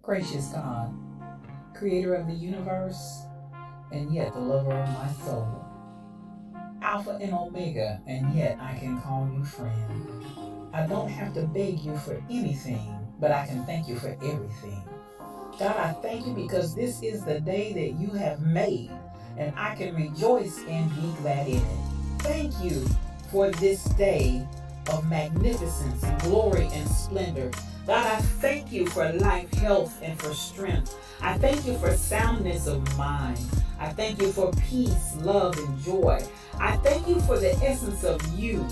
Gracious God, creator of the universe, and yet the lover of my soul. Alpha and Omega, and yet I can call you friend. I don't have to beg you for anything, but I can thank you for everything. God, I thank you because this is the day that you have made, and I can rejoice and be glad in it. Thank you for this day of magnificence and glory and splendor. God, I thank you for life, health, and for strength. I thank you for soundness of mind. I thank you for peace, love, and joy. I thank you for the essence of you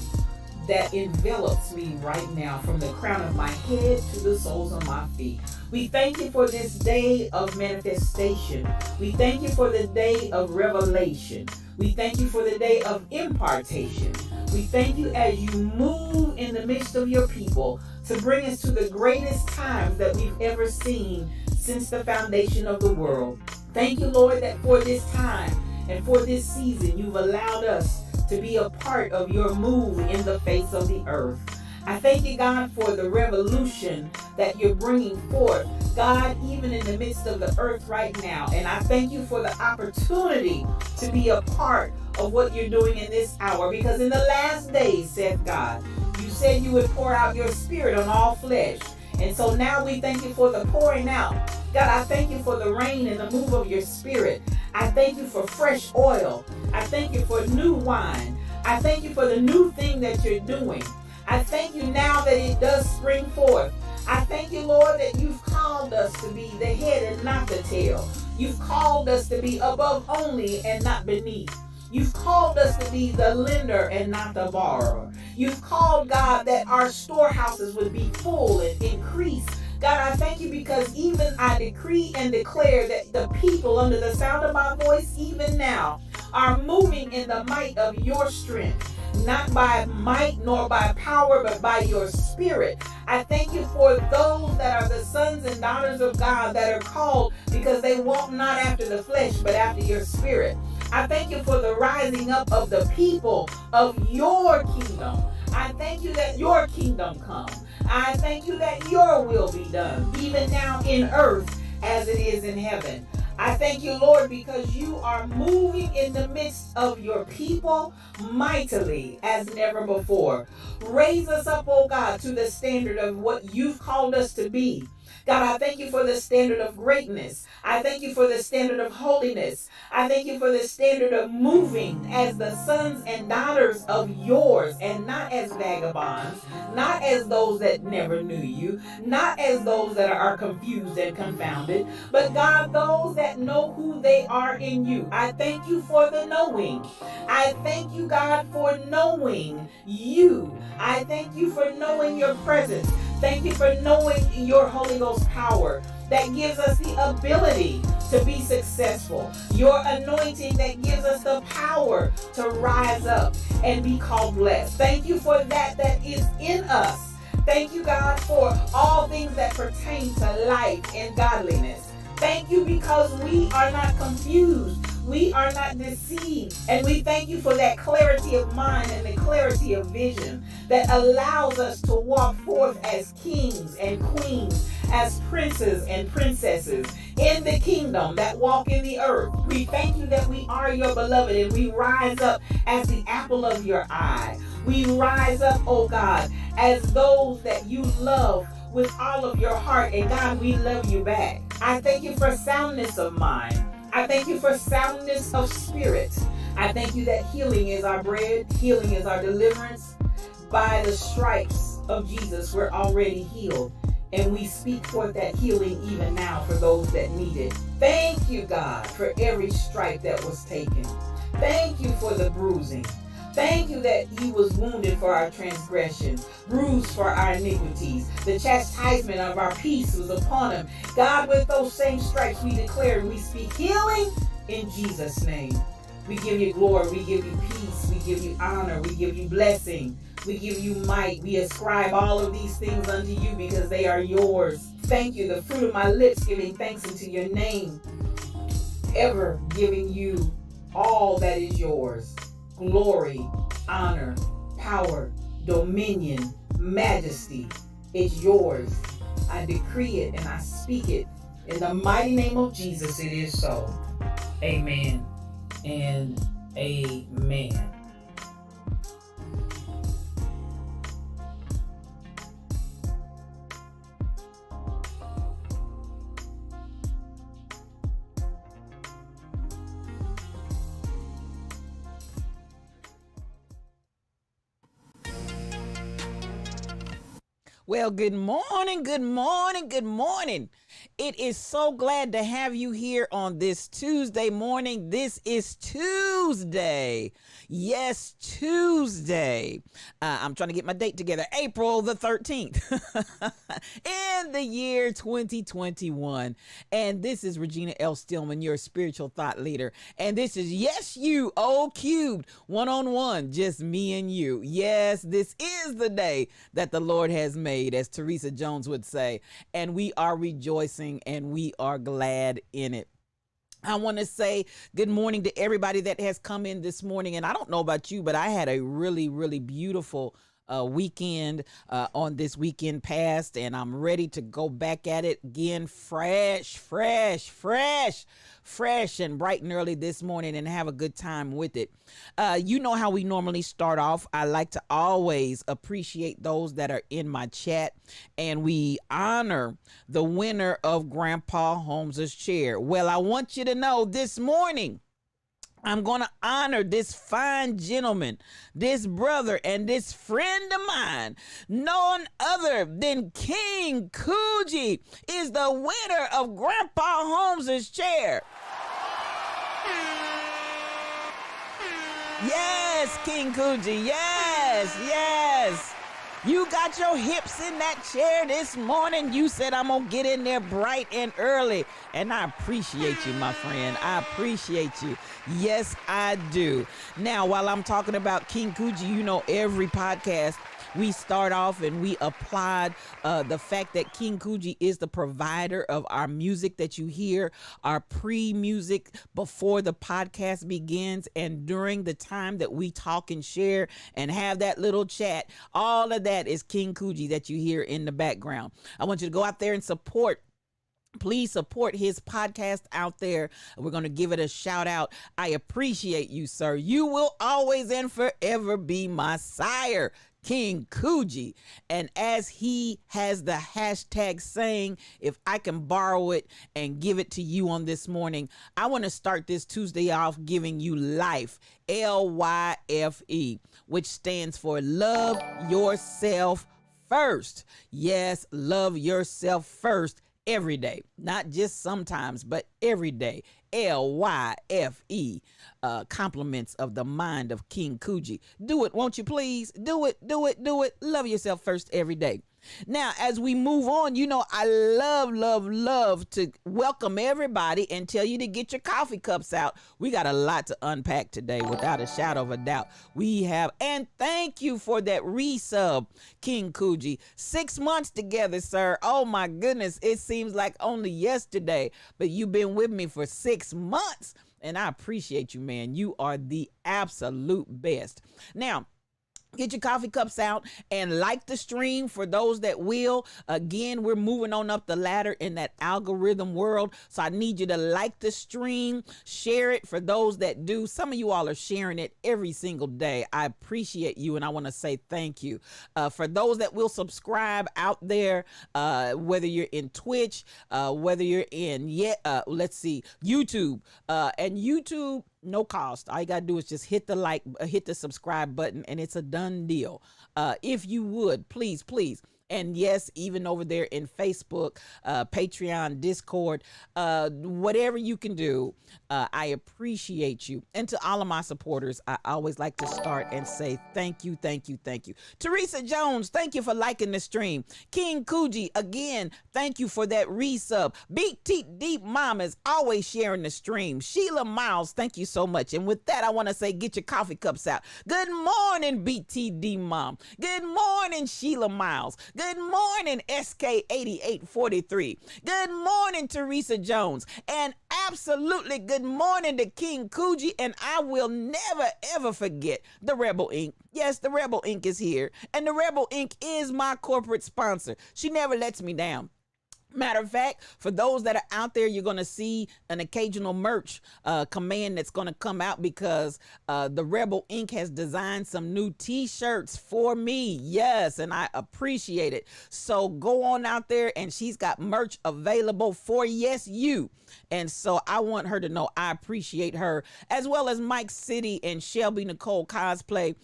that envelops me right now, from the crown of my head to the soles of my feet. We thank you for this day of manifestation. We thank you for the day of revelation. We thank you for the day of impartation. We thank you as you move in the midst of your people to bring us to the greatest times that we've ever seen since the foundation of the world. Thank you, Lord, that for this time and for this season, you've allowed us to be a part of your move in the face of the earth. I thank you, God, for the revolution that you're bringing forth, God, even in the midst of the earth right now. And I thank you for the opportunity to be a part of what you're doing in this hour, because in the last days, said God, you said you would pour out your spirit on all flesh. And so now we thank you for the pouring out. God, I thank you for the rain and the move of your spirit. I thank you for fresh oil. I thank you for new wine. I thank you for the new thing that you're doing. I thank you now that it does spring forth. I thank you, Lord, that you've called us to be the head and not the tail. You've called us to be above only and not beneath. You've called us to be the lender and not the borrower. You've called, God, that our storehouses would be full and increase. God, I thank you because even I decree and declare that the people under the sound of my voice, even now, are moving in the might of your strength. Not by might nor by power, but by your spirit. I thank you for those that are the sons and daughters of God that are called because they walk not after the flesh, but after your spirit. I thank you for the rising up of the people of your kingdom. I thank you that your kingdom come. I thank you that your will be done, even now in earth as it is in heaven. I thank you, Lord, because you are moving in the midst of your people mightily as never before. Raise us up, oh God, to the standard of what you've called us to be. God, I thank you for the standard of greatness. I thank you for the standard of holiness. I thank you for the standard of moving as the sons and daughters of yours, and not as vagabonds, not as those that never knew you, not as those that are confused and confounded, but God, those that know who they are in you. I thank you for the knowing. I thank you, God, for knowing you. I thank you for knowing your presence. Thank you for knowing your Holy Ghost power that gives us the ability to be successful. Your anointing that gives us the power to rise up and be called blessed. Thank you for that is in us. Thank you, God, for all things that pertain to life and godliness. Thank you because we are not confused. We are not deceived. And we thank you for that clarity of mind and the clarity of vision that allows us to walk forth as kings and queens, as princes and princesses in the kingdom that walk in the earth. We thank you that we are your beloved, and we rise up as the apple of your eye. We rise up, oh God, as those that you love with all of your heart. And God, we love you back. I thank you for soundness of mind. I thank you for soundness of spirit. I thank you that healing is our bread. Healing is our deliverance. By the stripes of Jesus, we're already healed. And we speak forth that healing even now for those that need it. Thank you, God, for every stripe that was taken. Thank you for the bruising. Thank you that he was wounded for our transgressions, bruised for our iniquities. The chastisement of our peace was upon him. God, with those same stripes we declare and we speak healing in Jesus' name. We give you glory, we give you peace, we give you honor, we give you blessing, we give you might. We ascribe all of these things unto you because they are yours. Thank you, the fruit of my lips giving thanks unto your name, ever giving you all that is yours. Glory, honor, power, dominion, majesty, it's yours. I decree it and I speak it In the mighty name of Jesus, it is so. Amen and amen. Well, good morning, good morning, good morning. It is so glad to have you here on this Tuesday morning. This is Tuesday. Yes, Tuesday. I'm trying to get my date together. April the 13th in the year 2021. And this is Regina L. Stillman, your spiritual thought leader. And this is Yes You, O Cubed, one-on-one, just me and you. Yes, this is the day that the Lord has made, as Teresa Jones would say. And we are rejoicing and we are glad in it. I want to say good morning to everybody that has come in this morning. And I don't know about you, but I had a really, really beautiful weekend on this weekend past, and I'm ready to go back at it again fresh and bright and early this morning and have a good time with it. You know how we normally start off. I like to always appreciate those that are in my chat, and we honor the winner of Grandpa Holmes's chair. Well, I want you to know this morning, I'm going to honor this fine gentleman, this brother, and this friend of mine. None other than King Coogee is the winner of Grandpa Holmes's chair. Yes, King Coogee. Yes. You got your hips in that chair this morning. You said, I'm going to get in there bright and early. And I appreciate you, my friend. I appreciate you. Yes, I do. Now, while I'm talking about King Coogee, you know, every podcast we start off and we applaud the fact that King Coogee is the provider of our music that you hear, our pre-music before the podcast begins and during the time that we talk and share and have that little chat. All of that is King Coogee that you hear in the background. I want you to go out there and support. Please support his podcast out there. We're going to give it a shout out. I appreciate you, sir. You will always and forever be my sire, King Coogee. And as he has the hashtag saying, if I can borrow it and give it to you on this morning, I want to start this Tuesday off giving you life, LYFE, which stands for love yourself first. Yes, love yourself first. Every day, not just sometimes, but every day. LYFE, compliments of the mind of King Coogee. Do it, won't you please? Do it. Love yourself first every day. Now, as we move on, you know, I love to welcome everybody and tell you to get your coffee cups out. We got a lot to unpack today, without a shadow of a doubt. We have, and thank you for that resub, King Coogee. 6 months together, sir. Oh my goodness, it seems like only yesterday, but you've been with me for 6 months, and I appreciate you, man. You are the absolute best. Now, get your coffee cups out and like the stream for those that will. Again, we're moving on up the ladder in that algorithm world. So I need you to like the stream, share it for those that do. Some of you all are sharing it every single day. I appreciate you and I want to say thank you. For those that will subscribe out there, whether you're in Twitch, whether you're in YouTube, and YouTube, no cost. All you gotta do is just hit the subscribe button, and it's a done deal. If you would, please. And yes, even over there in Facebook, Patreon, Discord, whatever you can do, I appreciate you. And to all of my supporters, I always like to start and say thank you. Teresa Jones, thank you for liking the stream. King Coogee, again, thank you for that resub. Big Teeth Deep Mamas, always sharing the stream. Sheila Miles, thank you so much. And with that, I want to say, get your coffee cups out. Good morning, BTD Mom. Good morning, Sheila Miles. Good morning, SK8843. Good morning, Teresa Jones. And absolutely good morning to King Coogee. And I will never, ever forget the Rebel Ink. Yes, the Rebel Ink is here. And the Rebel Ink is my corporate sponsor. She never lets me down. Matter of fact, for those that are out there, you're going to see an occasional merch command that's going to come out because the Rebel Inc. has designed some new t-shirts for me. Yes, and I appreciate it. So go on out there, and she's got merch available for yes, you. And so I want her to know I appreciate her, as well as Mike City and Shelby Nicole Cosplay.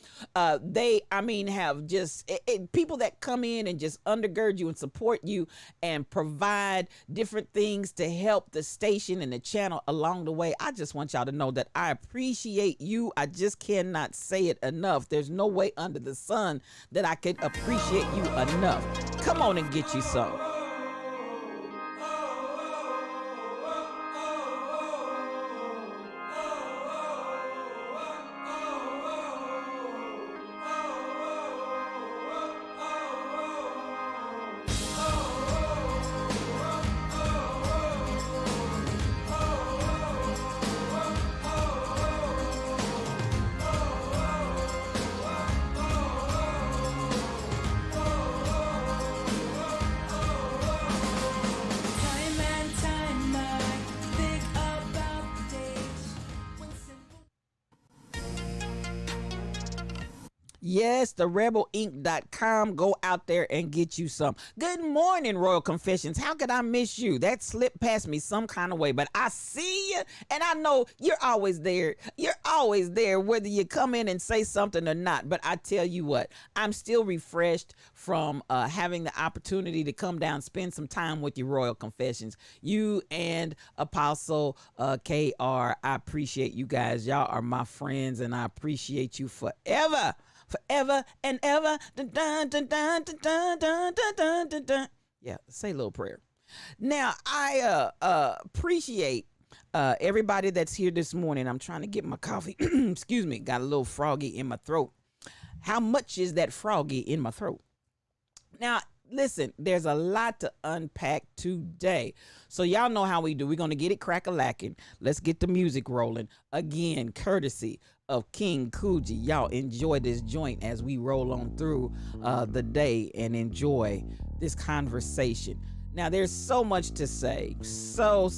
They, I mean, have just people that come in and just undergird you and support you and provide different things to help the station and the channel along the way. I just want y'all to know that I appreciate you. I just cannot say it enough. There's no way under the sun that I could appreciate you enough. Come on and get you some. Yes, the rebelinc.com. Go out there and get you some. Good morning, Royal Confessions. How could I miss you? That slipped past me some kind of way, but I see you, and I know you're always there. You're always there, whether you come in and say something or not. But I tell you what, I'm still refreshed from having the opportunity to come down, spend some time with you, Royal Confessions. You and Apostle KR, I appreciate you guys. Y'all are my friends, and I appreciate you forever. Forever and ever. Dun, dun, dun, dun, dun, dun, dun, dun, dun, dun. Yeah, say a little prayer. Now, I appreciate everybody that's here this morning. I'm trying to get my coffee. Excuse me, got a little froggy in my throat. How much is that froggy in my throat? Now, listen, there's a lot to unpack today. So y'all know how we do. We're going to get it crack-a-lacking. Let's get the music rolling. Again, courtesy of King Coogee. Y'all enjoy this joint as we roll on through the day and enjoy this conversation. Now, there's so much to say. So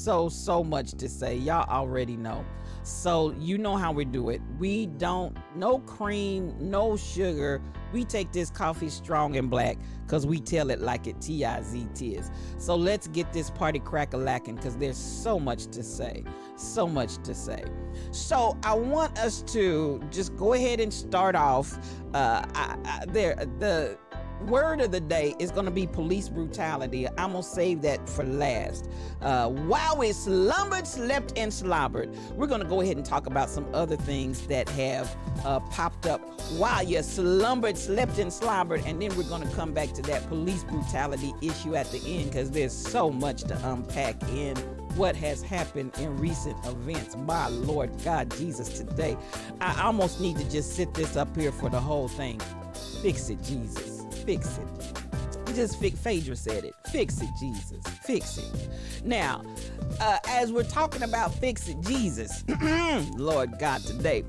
much to say. Y'all already know. So you know how we do it. We don't, no cream, no sugar. We take this coffee strong and black because we tell it like it T-I-Z-T-is. So let's get this party crack-a-lacking because there's so much to say. So much to say. So I want us to just go ahead and start off. The word of the day is going to be police brutality. I'm going to save that for last. While we slumbered, slept, and slobbered, we're going to go ahead and talk about some other things that have popped up while you slumbered, slept, and slobbered. And then we're going to come back to that police brutality issue at the end because there's so much to unpack in what has happened in recent events. My Lord God Jesus, today I almost need to just sit this up here for the whole thing. Fix it, Jesus. Fix it. Just Phaedra said it. Fix it, Jesus. Fix it. Now, as we're talking about fix it, Jesus, Lord God, today,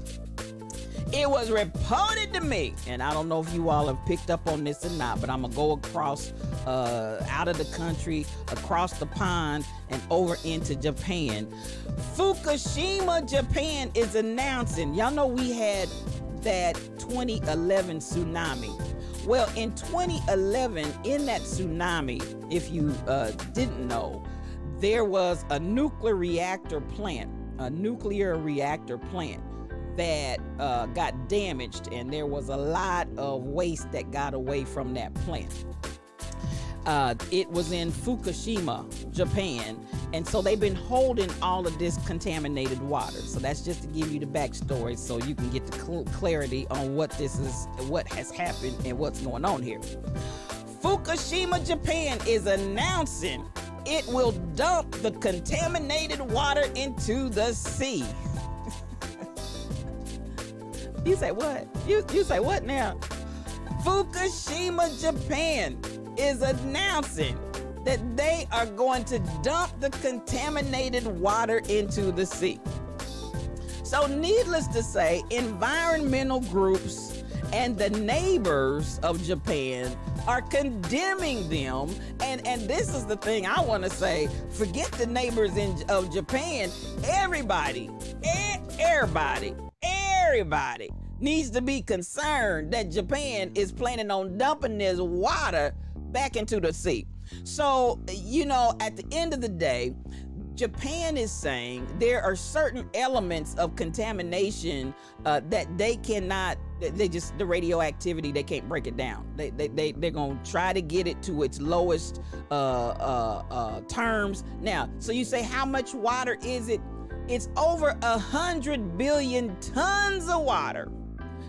it was reported to me, and I don't know if you all have picked up on this or not, but I'm going to go across, out of the country, across the pond, and over into Japan. Fukushima, Japan is announcing, y'all know we had that 2011 tsunami. Well, in 2011, in that tsunami, if you didn't know, there was a nuclear reactor plant that got damaged, and there was a lot of waste that got away from that plant. It was in Fukushima, Japan, and so they've been holding all of this contaminated water. So that's just to give you the backstory so you can get the clarity on what this is, what has happened, and what's going on here. Fukushima, Japan is announcing it will dump the contaminated water into the sea. You say what? You say what now? Fukushima, Japan is announcing that they are going to dump the contaminated water into the sea. So needless to say, environmental groups and the neighbors of Japan are condemning them And this is the thing I want to say. Forget the neighbors of Japan. Everybody needs to be concerned that Japan is planning on dumping this water back into the sea. So, at the end of the day, Japan is saying there are certain elements of contamination that they cannot, the radioactivity, they can't break it down. They're going to try to get it to its lowest terms. Now, so you say, how much water is it? It's over 100 billion tons of water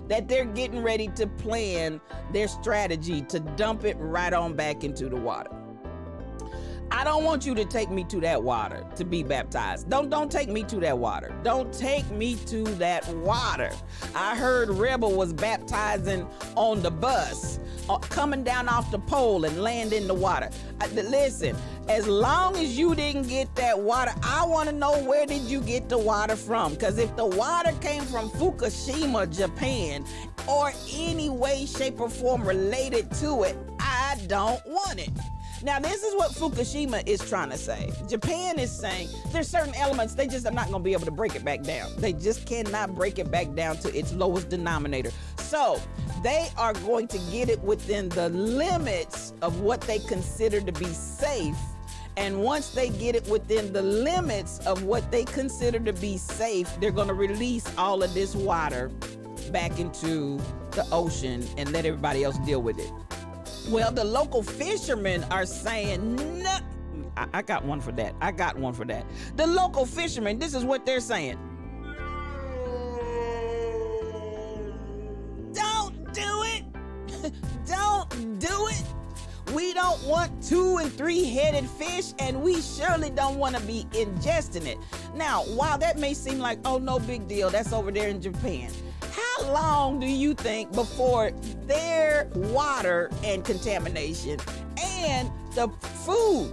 that they're getting ready to plan their strategy to dump it right on back into the water. I don't want you to take me to that water to be baptized. Don't take me to that water. Don't take me to that water. I heard Rebel was baptizing on the bus, coming down off the pole and land in the water. Listen, as long as you didn't get that water, I want to know, where did you get the water from? Because if the water came from Fukushima, Japan, or any way, shape, or form related to it, I don't want it. Now, this is what Fukushima is trying to say. Japan is saying there's certain elements, they just are not going to be able to break it back down. They just cannot break it back down to its lowest denominator. So they are going to get it within the limits of what they consider to be safe. And once they get it within the limits of what they consider to be safe, they're going to release all of this water back into the ocean and let everybody else deal with it. Well, the local fishermen are saying, no. I got one for that. The local fishermen, this is what they're saying. Don't do it. Don't do it. We don't want 2 and 3 headed fish, and we surely don't want to be ingesting it. Now, while that may seem like, oh, no big deal, that's over there in Japan. How long do you think before their water and contamination and the food,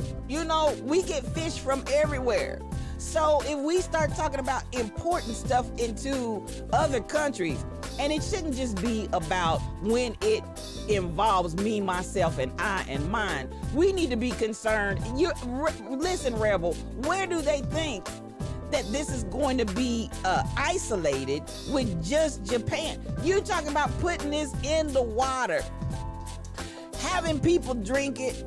we get fish from everywhere. So if we start talking about importing stuff into other countries, and it shouldn't just be about when it involves me, myself, and I and mine, we need to be concerned. Listen, Rebel, where do they think that this is going to be isolated with just Japan? You talking about putting this in the water, having people drink it,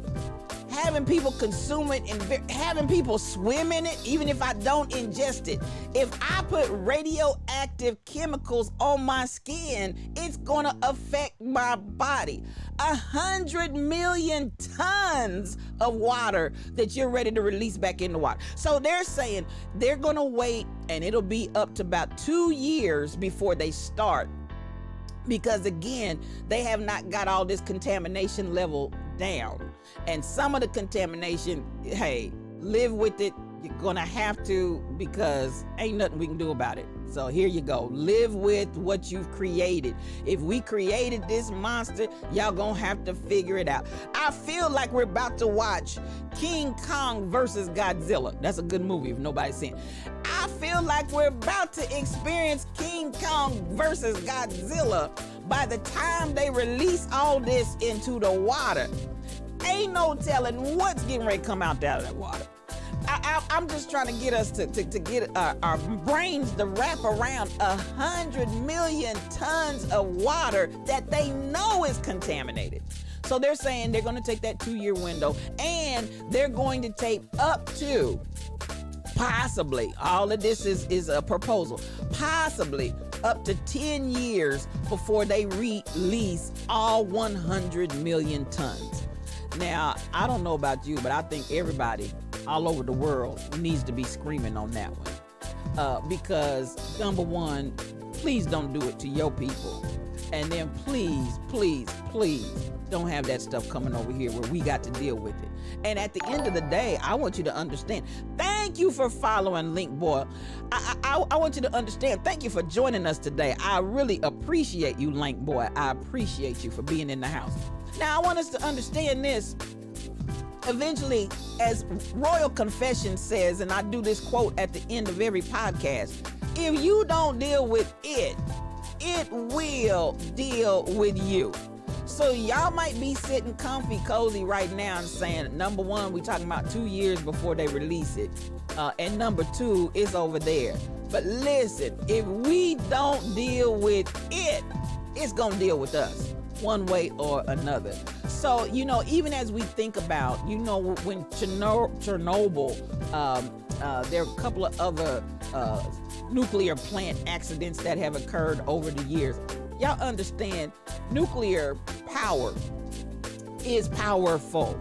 having people consume it, and having people swim in it, even if I don't ingest it. If I put radioactive chemicals on my skin, it's gonna affect my body. 100 million tons of water that you're ready to release back in the water. So they're saying they're gonna wait, and it'll be up to about 2 years before they start. Because again, they have not got all this contamination level down. And some of the contamination, hey, live with it. You're gonna have to, because ain't nothing we can do about it. So here you go. Live with what you've created. If we created this monster, y'all gonna have to figure it out. I feel like we're about to watch King Kong versus Godzilla. That's a good movie if nobody's seen it. I feel like we're about to experience King Kong versus Godzilla by the time they release all this into the water. Ain't no telling what's getting ready to come out of that water. I'm just trying to get us to get our brains to wrap around 100 million tons of water that they know is contaminated. So they're saying they're going to take that 2-year window, and they're going to take up to possibly, all of this is a proposal, possibly up to 10 years before they release all 100 million tons. Now, I don't know about you, but I think everybody all over the world needs to be screaming on that one. Because number one, please don't do it to your people. And then please, please, please don't have that stuff coming over here where we got to deal with it. And at the end of the day, I want you to understand. Thank you for following Link Boy. I want you to understand. Thank you for joining us today. I really appreciate you, Link Boy. I appreciate you for being in the house. Now, I want us to understand this. Eventually, as Royal Confession says, and I do this quote at the end of every podcast, if you don't deal with it, it will deal with you. So y'all might be sitting comfy, cozy right now and saying, number one, we talking about 2 years before they release it. And number two, it's over there. But listen, if we don't deal with it, it's going to deal with us one way or another. So, even as we think about, when Chernobyl, there are a couple of other nuclear plant accidents that have occurred over the years. Y'all understand, nuclear power is powerful.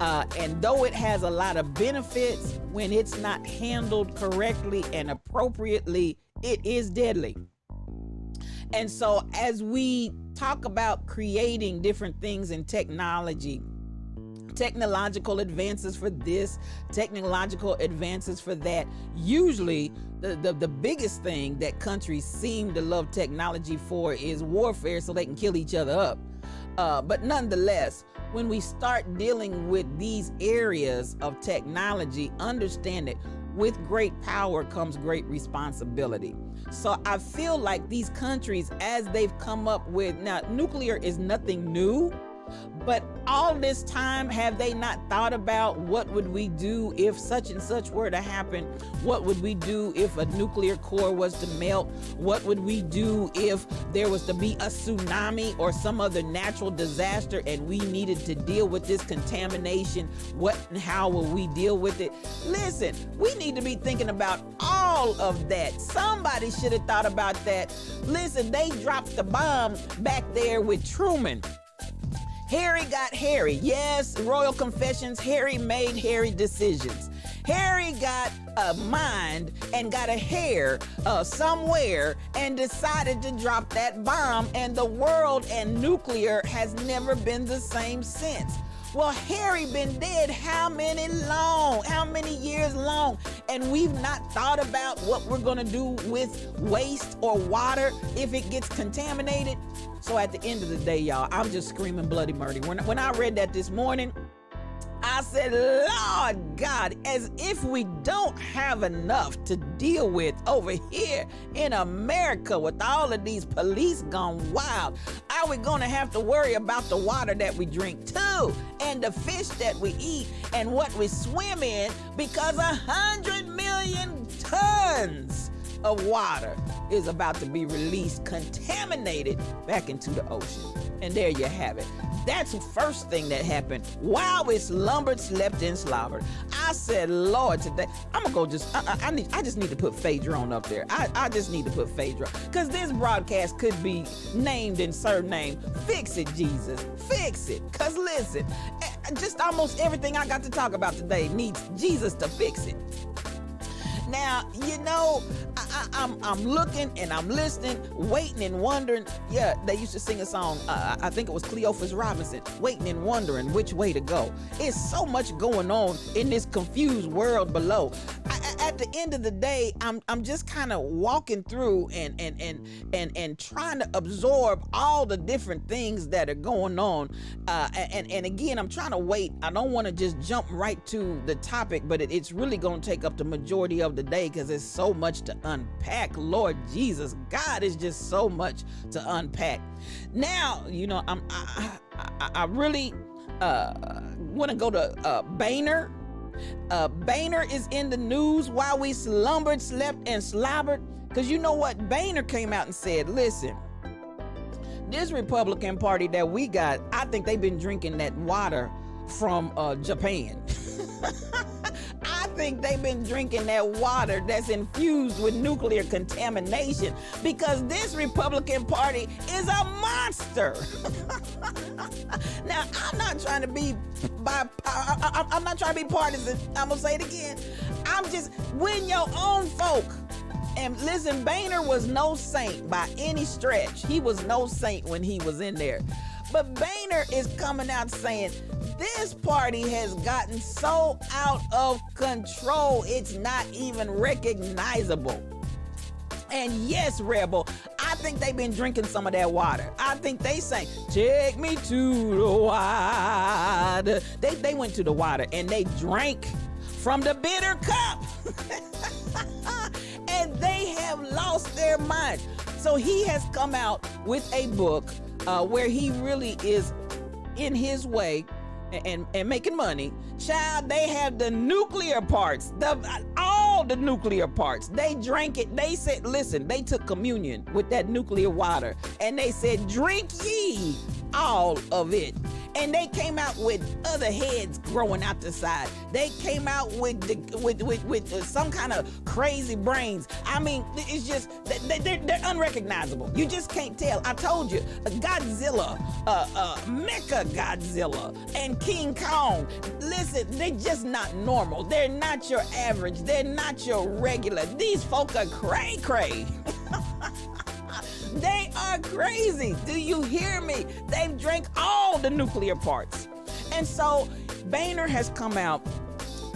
And though it has a lot of benefits, when it's not handled correctly and appropriately, it is deadly. And so as we talk about creating different things in technology, technological advances for this, technological advances for that, usually the biggest thing that countries seem to love technology for is warfare, so they can kill each other up. But nonetheless, when we start dealing with these areas of technology, understand it, with great power comes great responsibility. So I feel like these countries, as they've come up with, now nuclear is nothing new, but all this time, have they not thought about what would we do if such and such were to happen? What would we do if a nuclear core was to melt? What would we do if there was to be a tsunami or some other natural disaster and we needed to deal with this contamination? What and how will we deal with it? Listen, we need to be thinking about all of that. Somebody should have thought about that. Listen, they dropped the bomb back there with Truman. Harry got hairy. Yes, royal confessions, Harry made hairy decisions. Harry got a mind and got a hair somewhere and decided to drop that bomb, and the world and nuclear has never been the same since. Well, Harry been dead how many years long? And we've not thought about what we're gonna do with waste or water if it gets contaminated. So at the end of the day, y'all, I'm just screaming bloody murder. When I read that this morning, I said, Lord God, as if we don't have enough to deal with over here in America with all of these police gone wild, are we gonna have to worry about the water that we drink too, and the fish that we eat, and what we swim in, because 100 million tons of water is about to be released, contaminated back into the ocean. And there you have it. That's the first thing that happened while we slumbered, slept, and slobbered. I said, Lord, today, I'm gonna go I just need to put Phaedra on up there. I just need to put Phaedra, because this broadcast could be named and surnamed, Fix It, Jesus, Fix It. Because listen, just almost everything I got to talk about today needs Jesus to fix it. Now, I'm looking and I'm listening, waiting and wondering. Yeah, they used to sing a song, I think it was Cleophas Robinson, waiting and wondering which way to go. It's so much going on in this confused world below. At the end of the day, I'm just kind of walking through and trying to absorb all the different things that are going on. And again, I'm trying to wait. I don't want to just jump right to the topic, but it's really going to take up the majority of the day, because there's so much to unpack. Lord Jesus, God, is just so much to unpack. Now, I really want to go to Boehner. Boehner is in the news while we slumbered, slept, and slobbered. Because you know what? Boehner came out and said, listen, this Republican Party that we got, I think they've been drinking that water from Japan. I think they've been drinking that water that's infused with nuclear contamination, because this Republican Party is a monster. Now, I'm not trying to be partisan. I'm gonna say it again. I'm just, when your own folk, and listen, Boehner was no saint by any stretch. He was no saint when he was in there. But Boehner is coming out saying, this party has gotten so out of control, it's not even recognizable. And yes, Rebel, I think they've been drinking some of that water. I think they sang, take me to the water. They went to the water and they drank from the bitter cup. And they have lost their mind. So he has come out with a book where he really is in his way and making money. Child, they have the nuclear parts, all the nuclear parts. They drank it. They said, listen, they took communion with that nuclear water, and they said, drink ye all of it. And they came out with other heads growing out the side. They came out with some kind of crazy brains. I mean, it's just, they're unrecognizable. You just can't tell. I told you, Godzilla, Mecha Godzilla, and King Kong. Listen, they're just not normal. They're not your average. They're not your regular. These folk are cray-cray. They are crazy. Do you hear me? They've drank all the nuclear parts. And so Boehner has come out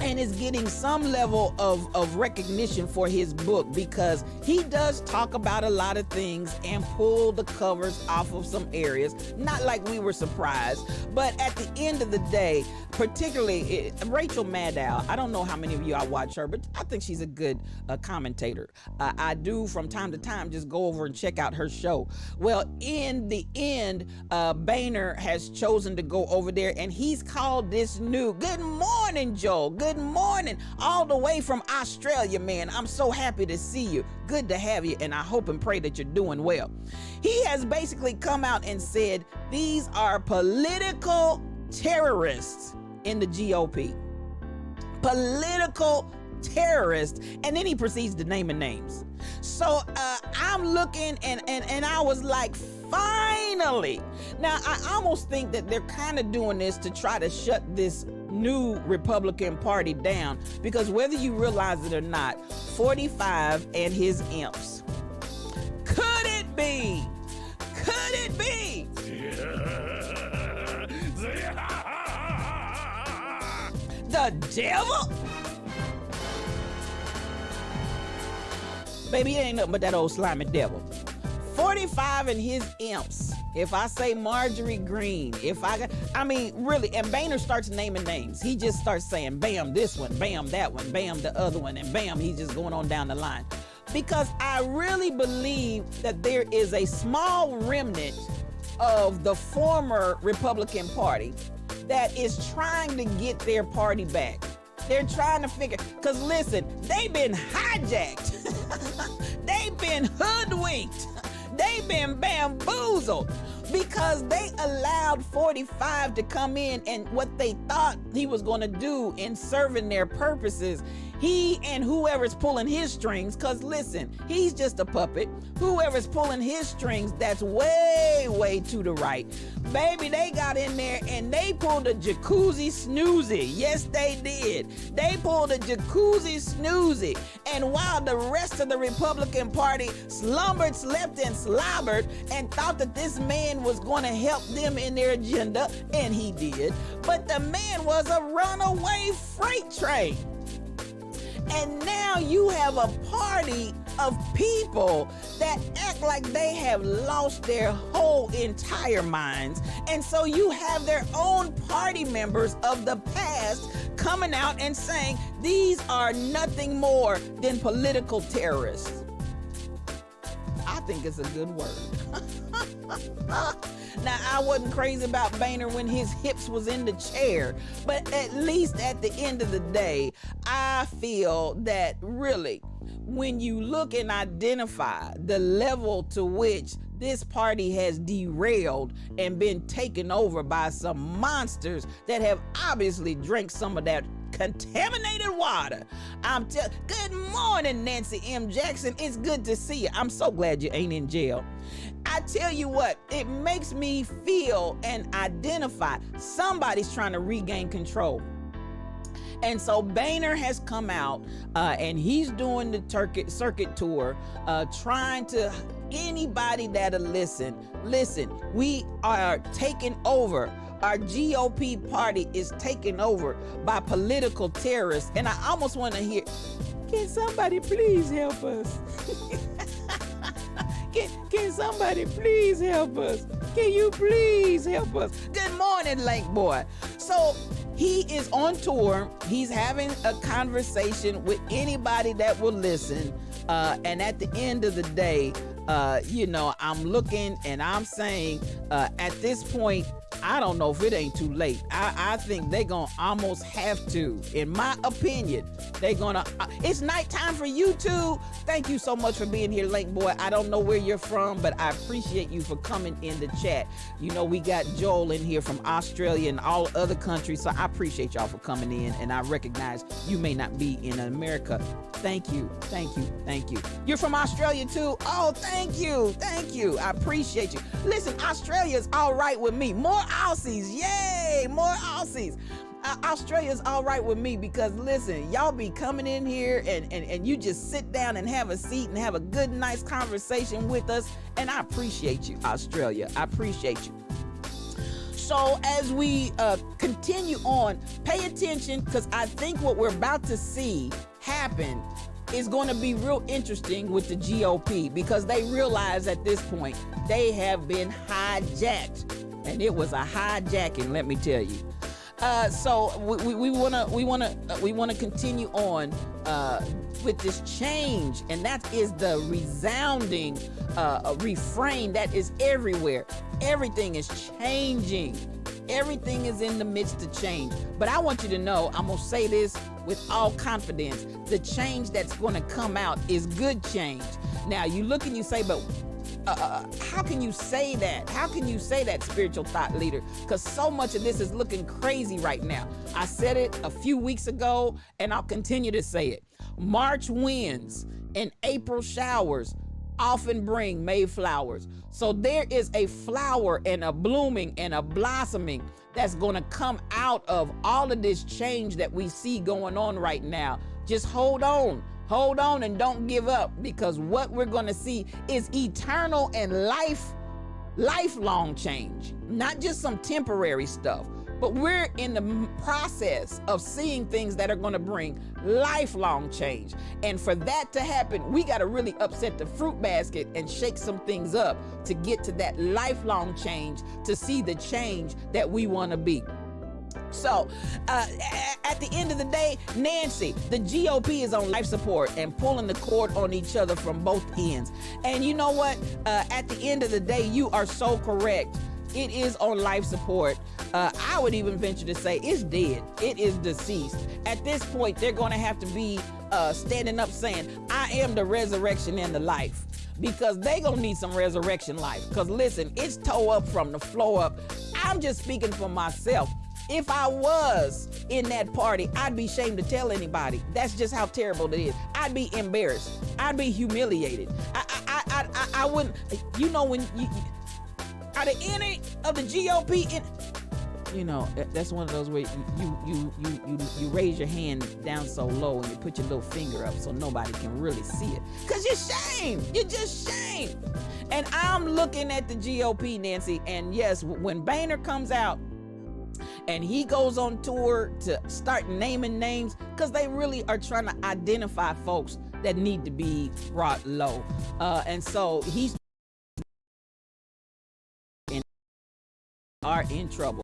and is getting some level of recognition for his book, because he does talk about a lot of things and pull the covers off of some areas. Not like we were surprised, but at the end of the day, particularly Rachel Maddow, I don't know how many of you I watch her, but I think she's a good commentator. I do from time to time just go over and check out her show. Well, in the end, Boehner has chosen to go over there, and he's called this new, good morning, Joel. Good morning, all the way from Australia, man. I'm so happy to see you. Good to have you, and I hope and pray that you're doing well. He has basically come out and said these are political terrorists in the GOP. Political terrorists, and then he proceeds to name names. So I'm looking and I was like, finally. Now, I almost think that they're kind of doing this to try to shut this new Republican Party down, because whether you realize it or not, 45 and his imps. Could it be? Could it be? The devil? Baby, it ain't nothing but that old slimy devil. 45 and his imps. If I say Marjorie Green, I mean, really, and Boehner starts naming names. He just starts saying, bam, this one, bam, that one, bam, the other one, and bam, he's just going on down the line. Because I really believe that there is a small remnant of the former Republican Party that is trying to get their party back. They're trying to figure, because listen, they've been hijacked. They've been hoodwinked. They've been bamboozled, because they allowed 45 to come in, and what they thought he was going to do in serving their purposes, he and whoever's pulling his strings, because listen, he's just a puppet. Whoever's pulling his strings, that's way, way to the right. Baby, they got in there and they pulled a jacuzzi snoozy. Yes, they did. They pulled a jacuzzi snoozy. And while the rest of the Republican Party slumbered, slept, and slobbered and thought that this man was going to help them in their agenda, and he did, but the man was a runaway freight train. And now you have a party of people that act like they have lost their whole entire minds. And so you have their own party members of the past coming out and saying these are nothing more than political terrorists. I think it's a good word. Now, I wasn't crazy about Boehner when his hips was in the chair, but at least at the end of the day, I feel that really, when you look and identify the level to which this party has derailed and been taken over by some monsters that have obviously drank some of that contaminated water. Good morning, Nancy M. Jackson. It's good to see you. I'm so glad you ain't in jail. I tell you what, it makes me feel and identify somebody's trying to regain control. And so Boehner has come out and he's doing the circuit tour, trying to, anybody that'll listen, we are taking over. Our GOP party is taken over by political terrorists. And I almost want to hear, can somebody please help us? Can somebody please help us? Can you please help us? Good morning, Lank Boy. So he is on tour. He's having a conversation with anybody that will listen. And at the end of the day, I'm looking and I'm saying, at this point, I don't know if it ain't too late. I think they gonna almost have to, in my opinion, they gonna, it's nighttime for you too. Thank you so much for being here, Link Boy. I don't know where you're from, but I appreciate you for coming in the chat. We got Joel in here from Australia and all other countries, so I appreciate y'all for coming in, and I recognize you may not be in America. Thank you, thank you, thank you. You're from Australia too? Oh, thank you, thank you. I appreciate you. Listen, Australia's all right with me. More Aussies, yay, more Aussies. Australia's all right with me because listen, y'all be coming in here and you just sit down and have a seat and have a good, nice conversation with us. And I appreciate you, Australia. I appreciate you. So as we continue on, pay attention, because I think what we're about to see happen is going to be real interesting with the GOP, because they realize at this point they have been hijacked, and it was a hijacking, let me tell you. So we want to continue on with this change, and that is the resounding refrain that is everywhere. Everything is changing. Everything is in the midst of change. But I want you to know, I'm gonna say this with all confidence, the change that's gonna come out is good change. Now you look and you say, but how can you say that? How can you say that, spiritual thought leader? Because so much of this is looking crazy right now. I said it a few weeks ago, and I'll continue to say it. March winds and April showers often bring May flowers. So there is a flower and a blooming and a blossoming that's going to come out of all of this change that we see going on right now. Just hold on. Hold on and don't give up, because what we're going to see is eternal and lifelong change, not just some temporary stuff, but we're in the process of seeing things that are going to bring lifelong change. And for that to happen, we got to really upset the fruit basket and shake some things up to get to that lifelong change, to see the change that we want to be. So at the end of the day, Nancy, the GOP is on life support and pulling the cord on each other from both ends. And you know what? At the end of the day, you are so correct. It is on life support. I would even venture to say it's dead. It is deceased. At this point, they're going to have to be standing up saying, I am the resurrection and the life. Because they gonna need some resurrection life. Because listen, it's toe up from the floor up. I'm just speaking for myself. If I was in that party, I'd be ashamed to tell anybody. That's just how terrible it is. I'd be embarrassed. I'd be humiliated. I wouldn't, when you out of any of the GOP, that's one of those where you raise your hand down so low and you put your little finger up so nobody can really see it. Cause you're shamed. You're just shamed. And I'm looking at the GOP, Nancy, and yes, when Boehner comes out and he goes on tour to start naming names, because they really are trying to identify folks that need to be brought low. And so he's are in trouble.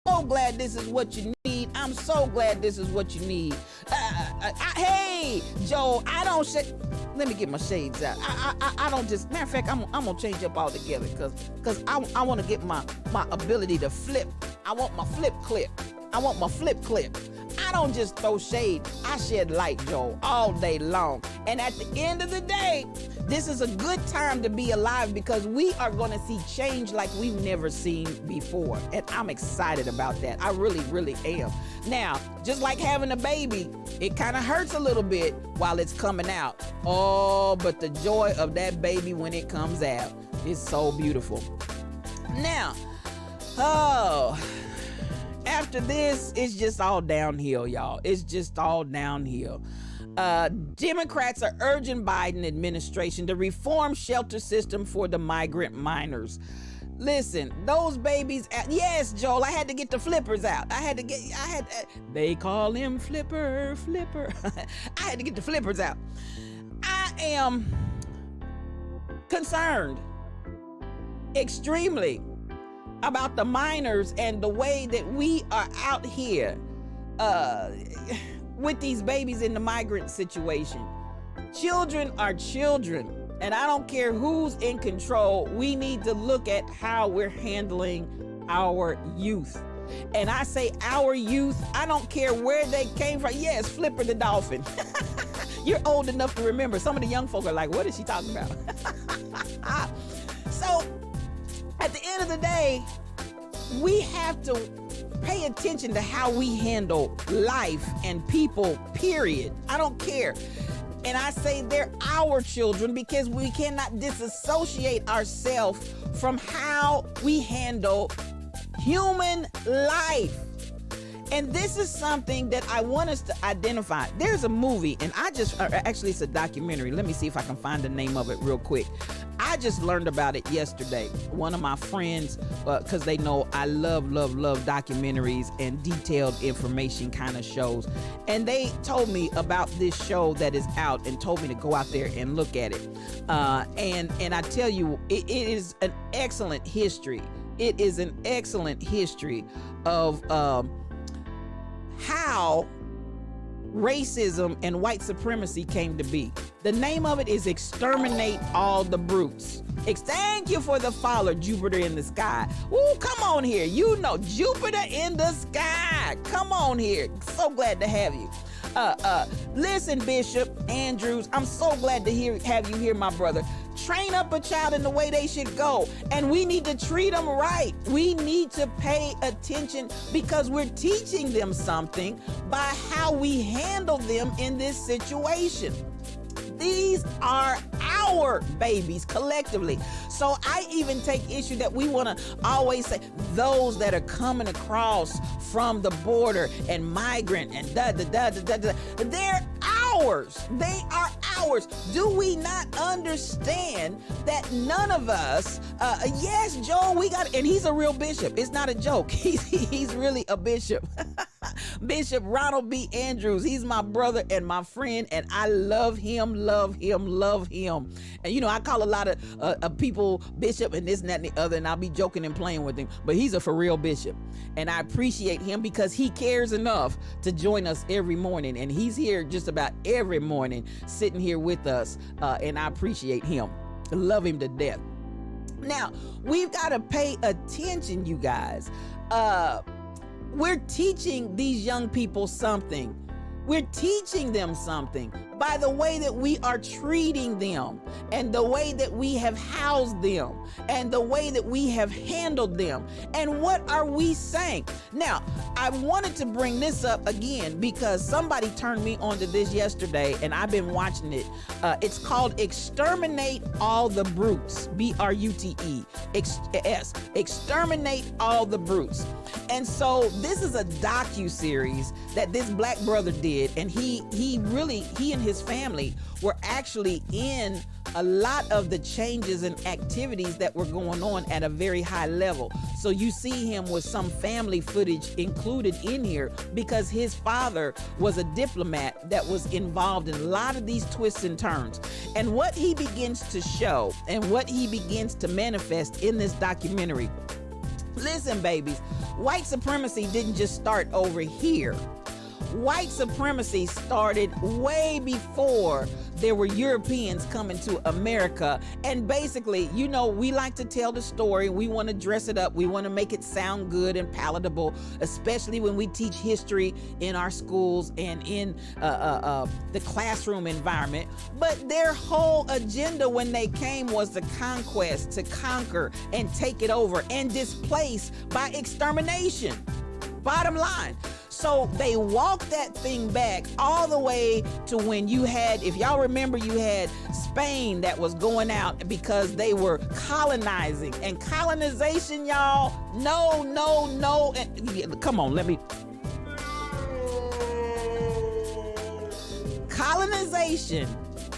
So glad this is what you need. I'm so glad this is what you need. Hey, Joe, I don't let me get my shades out. I don't just, matter of fact, I'm gonna change up altogether because I want to get my ability to flip. I want my flip clip. I don't just throw shade. I shed light, Joe, all day long. And at the end of the day, this is a good time to be alive, because we are going to see change like we've never seen before. And I'm excited about that. I really, really am. Now, just like having a baby, it kind of hurts a little bit while it's coming out. Oh, but the joy of that baby when it comes out is so beautiful. Now, after this, it's just all downhill, y'all. It's just all downhill. Democrats are urging Biden administration to reform shelter system for the migrant minors. Listen, those babies, yes, Joel, I had to get the flippers out. They call him Flipper. I had to get the flippers out. I am concerned, extremely, about the minors and the way that we are out here with these babies in the migrant situation. Children are children. And I don't care who's in control, we need to look at how we're handling our youth. And I say our youth, I don't care where they came from. Yes, Flipper the dolphin. You're old enough to remember. Some of the young folk are like, what is she talking about? So at the end of the day, we have to pay attention to how we handle life and people, period. I don't care. And I say they're our children because we cannot disassociate ourselves from how we handle human life. And this is something that I want us to identify. There's a movie, and actually it's a documentary. Let me see if I can find the name of it real quick. I just learned about it yesterday. One of my friends, because they know I love documentaries and detailed information kind of shows. And they told me about this show that is out and told me to go out there and look at it. And I tell you, it is an excellent history. It is an excellent history of how racism and white supremacy came to be. The name of it is Exterminate All the Brutes. Thank you for the follow, Jupiter in the Sky. Ooh, come on here. You know, Jupiter in the Sky. Come on here. So glad to have you. Listen, Bishop Andrews, I'm so glad to have you here, my brother. Train up a child in the way they should go, and we need to treat them right. We need to pay attention because we're teaching them something by how we handle them in this situation. These are our babies collectively. So I even take issue that we want to always say those that are coming across from the border and migrant and they're ours. They are ours. Do we not understand that none of us, yes, Joe, we got, and he's a real bishop. It's not a joke. He's really a bishop. Bishop Ronald B. Andrews. He's my brother and my friend, and I love him. And you know, I call a lot of people bishop and this and that and the other, and I'll be joking and playing with him, but he's a for real bishop. And I appreciate him because he cares enough to join us every morning. And he's here just about every morning sitting here with us. And I appreciate him. I love him to death. Now, we've got to pay attention, you guys. We're teaching these young people something. We're teaching them something by the way that we are treating them and the way that we have housed them and the way that we have handled them. And what are we saying? Now, I wanted to bring this up again because somebody turned me onto this yesterday and I've been watching it. It's called Exterminate All the Brutes, B-R-U-T-E, Exterminate All the Brutes. And so this is a docu-series that this black brother did, and he and his family were actually in a lot of the changes and activities that were going on at a very high level. So you see him with some family footage included in here because his father was a diplomat that was involved in a lot of these twists and turns. And what he begins to show and what he begins to manifest in this documentary. Listen, babies, white supremacy didn't just start over here. White supremacy started way before there were Europeans coming to America. And basically, you know, we like to tell the story. We want to dress it up. We want to make it sound good and palatable, especially when we teach history in our schools and in the classroom environment. But their whole agenda when they came was the conquest, to conquer and take it over and displace by extermination. Bottom line. So they walked that thing back all the way to when you had, if y'all remember, you had Spain that was going out because they were colonizing. And colonization, y'all, no. And, come on, let me. Colonization,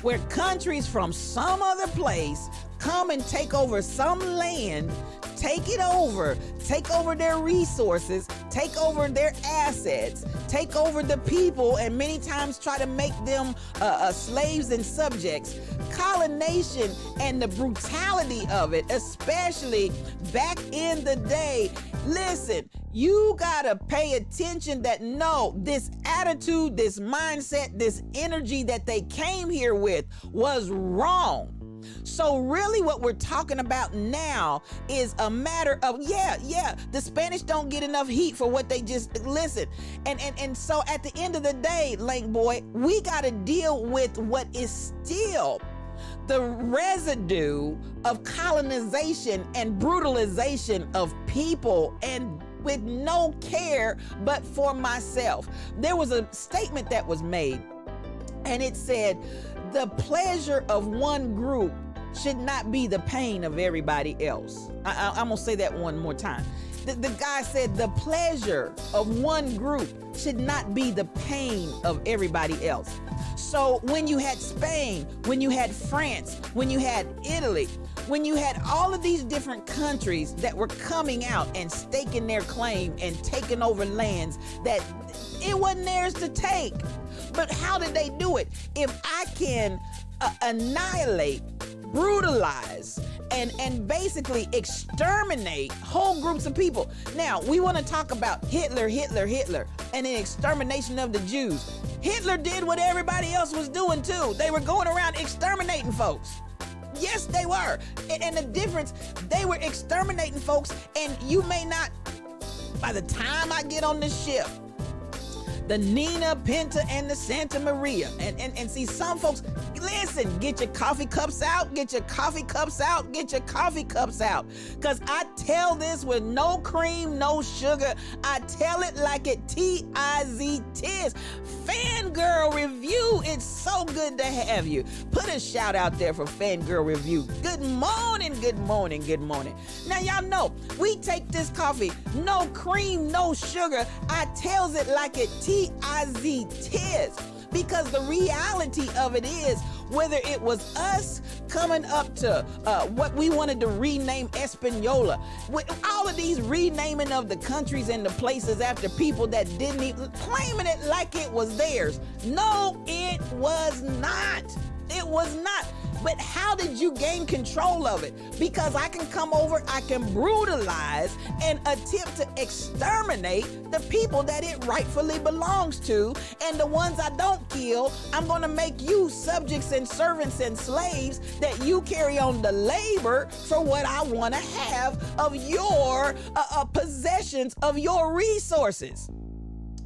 where countries from some other place come and take over some land, take it over, take over their resources, take over their assets, take over the people, and many times try to make them slaves and subjects. Colonization and the brutality of it, especially back in the day. Listen, you gotta pay attention that no, this attitude, this mindset, this energy that they came here with was wrong. So really what we're talking about now is a matter of, the Spanish don't get enough heat for what they just, listen. And so at the end of the day, Link Boy, we got to deal with what is still the residue of colonization and brutalization of people, and with no care but for myself. There was a statement that was made, and it said, the pleasure of one group should not be the pain of everybody else. I'm gonna say that one more time. The guy said the pleasure of one group should not be the pain of everybody else. So when you had Spain, when you had France, when you had Italy, when you had all of these different countries that were coming out and staking their claim and taking over lands that it wasn't theirs to take. But how did they do it? If I can annihilate, brutalize, and basically exterminate whole groups of people. Now, we want to talk about Hitler, and the extermination of the Jews. Hitler did what everybody else was doing too. They were going around exterminating folks. Yes, they were. And the difference, they were exterminating folks, and you may not, by the time I get on this ship, the Nina, Pinta, and the Santa Maria. And see, some folks, listen, get your coffee cups out, get your coffee cups out, get your coffee cups out. Because I tell this with no cream, no sugar. I tell it like it T-I-Z-Tis. Fangirl Review, it's so good to have you. Put a shout out there for Fangirl Review. Good morning, good morning, good morning. Now, y'all know, we take this coffee, no cream, no sugar. I tells it like it T-I-Z-Tis. Because the reality of it is, whether it was us coming up to what we wanted to rename Espanola, with all of these renaming of the countries and the places after people that didn't even, claiming it like it was theirs. No, it was not. It was not. But how did you gain control of it? Because I can come over, I can brutalize and attempt to exterminate the people that it rightfully belongs to. And the ones I don't kill, I'm gonna make you subjects and servants and slaves that you carry on the labor for what I wanna have of your possessions, of your resources.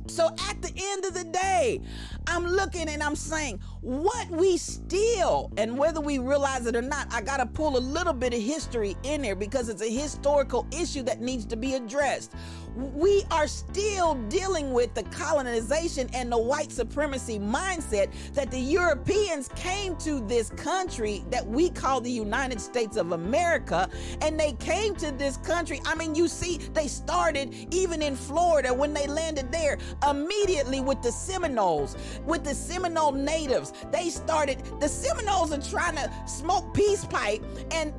So at the end of the day, I'm looking and I'm saying, what we steal, and whether we realize it or not, I gotta pull a little bit of history in there because it's a historical issue that needs to be addressed. We are still dealing with the colonization and the white supremacy mindset that the Europeans came to this country that we call the United States of America, and they came to this country. I mean, you see, they started even in Florida when they landed there, immediately with the Seminoles, with the Seminole natives. They started, the Seminoles are trying to smoke peace pipe, and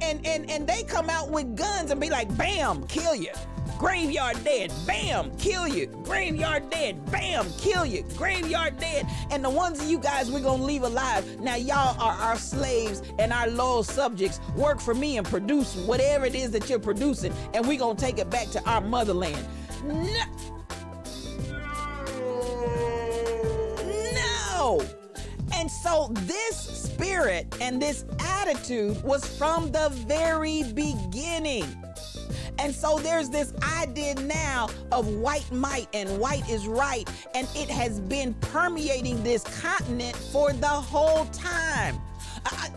they come out with guns and be like, bam, kill you. Graveyard dead, bam, kill you. Graveyard dead, bam, kill you. Graveyard dead. And the ones of you guys we're gonna leave alive, now y'all are our slaves and our loyal subjects. Work for me and produce whatever it is that you're producing, and we're gonna take it back to our motherland. No! And so this spirit and this attitude was from the very beginning. And so there's this idea now of white might and white is right, and it has been permeating this continent for the whole time.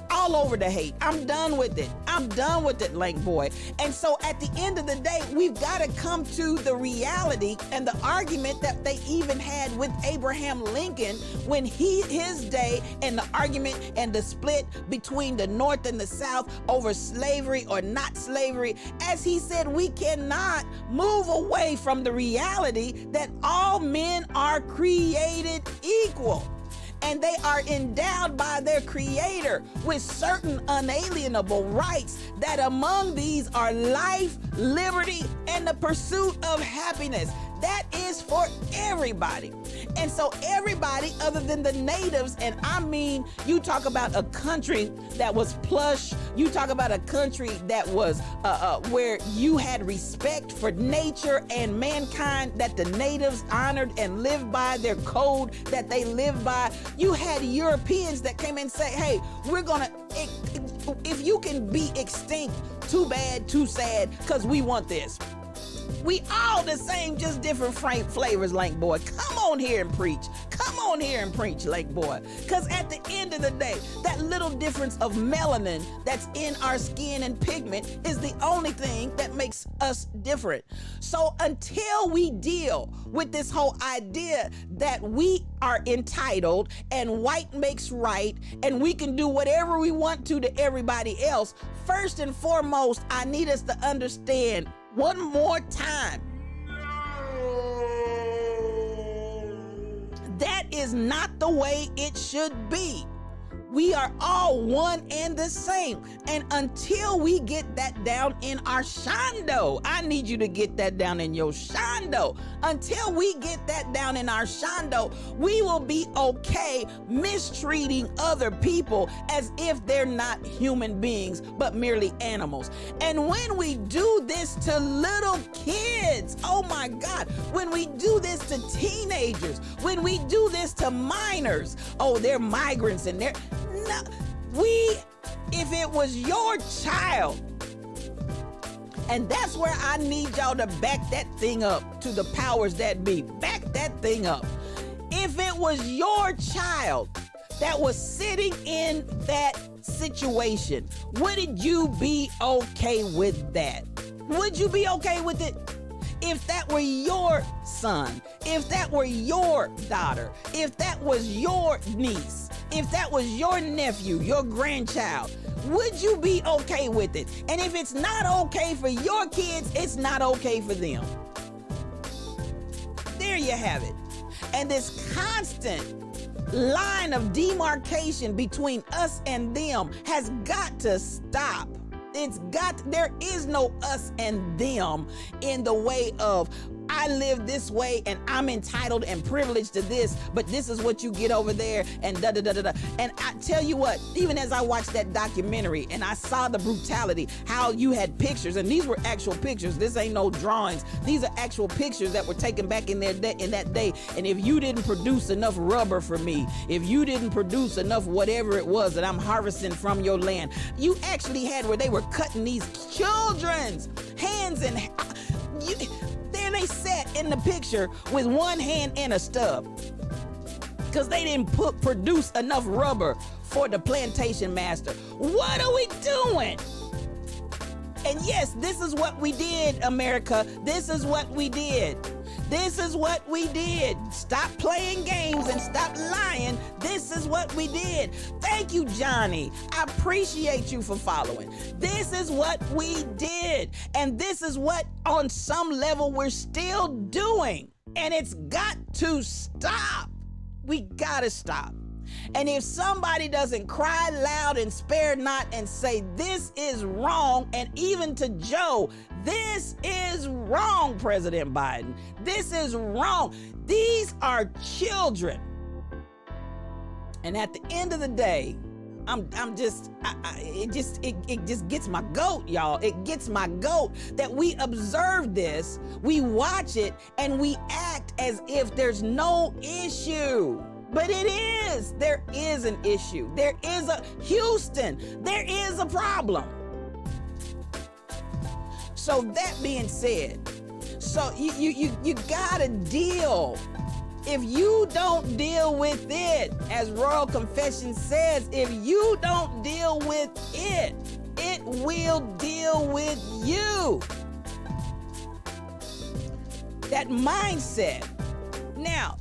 All over the hate. I'm done with it. I'm done with it, Link Boy. And so at the end of the day, we've got to come to the reality and the argument that they even had with Abraham Lincoln when his day, and the argument and the split between the North and the South over slavery or not slavery. As he said, we cannot move away from the reality that all men are created equal. And they are endowed by their creator with certain unalienable rights, that among these are life, liberty, and the pursuit of happiness. That is for everybody. And so everybody other than the natives, and I mean, you talk about a country that was plush, you talk about a country that was where you had respect for nature and mankind, that the natives honored and lived by their code that they lived by. You had Europeans that came and say, hey, we're gonna If you can be extinct, too bad, too sad, because we want this. We all the same, just different flavors, Lake Boy. Come on here and preach. Come on here and preach, Lake Boy. Because at the end of the day, that little difference of melanin that's in our skin and pigment is the only thing that makes us different. So until we deal with this whole idea that we are entitled and white makes right and we can do whatever we want to everybody else, first and foremost, I need us to understand one more time, that is not the way it should be. We are all one and the same. And until we get that down in our shando, I need you to get that down in your shando. Until we get that down in our shando, we will be okay mistreating other people as if they're not human beings, but merely animals. And when we do this to little kids, oh my God, when we do this to teenagers, when we do this to minors, oh, they're migrants and they're, no, if it was your child, and that's where I need y'all to back that thing up to the powers that be. Back that thing up. If it was your child that was sitting in that situation, would you be okay with that? Would you be okay with it? If that were your son, if that were your daughter, if that was your niece, if that was your nephew, your grandchild, would you be okay with it? And if it's not okay for your kids, it's not okay for them. There you have it. And this constant line of demarcation between us and them has got to stop. There is no us and them in the way of, I live this way and I'm entitled and privileged to this, but this is what you get over there and da da da da da. And I tell you what, even as I watched that documentary and I saw the brutality, how you had pictures, and these were actual pictures. This ain't no drawings. These are actual pictures that were taken back in that day. And if you didn't produce enough rubber for me, if you didn't produce enough whatever it was that I'm harvesting from your land, you actually had where they were cutting these children's hands and there they sat in the picture with one hand and a stub because they didn't produce enough rubber for the plantation master. What are we doing? And yes, this is what we did, America. This is what we did. This is what we did. Stop playing games and stop lying. This is what we did. Thank you, Johnny. I appreciate you for following. This is what we did. And this is what, on some level, we're still doing. And it's got to stop. We gotta stop. And if somebody doesn't cry loud and spare not and say, this is wrong, and even to Joe, this is wrong, President Biden, this is wrong. These are children. And at the end of the day, it just gets my goat, y'all. It gets my goat that we observe this, we watch it, and we act as if there's no issue. But it is. There is an issue. There is a Houston. There is a problem. So that being said, so you gotta deal. If you don't deal with it, as Royal Confession says, if you don't deal with it, it will deal with you. That mindset. Now,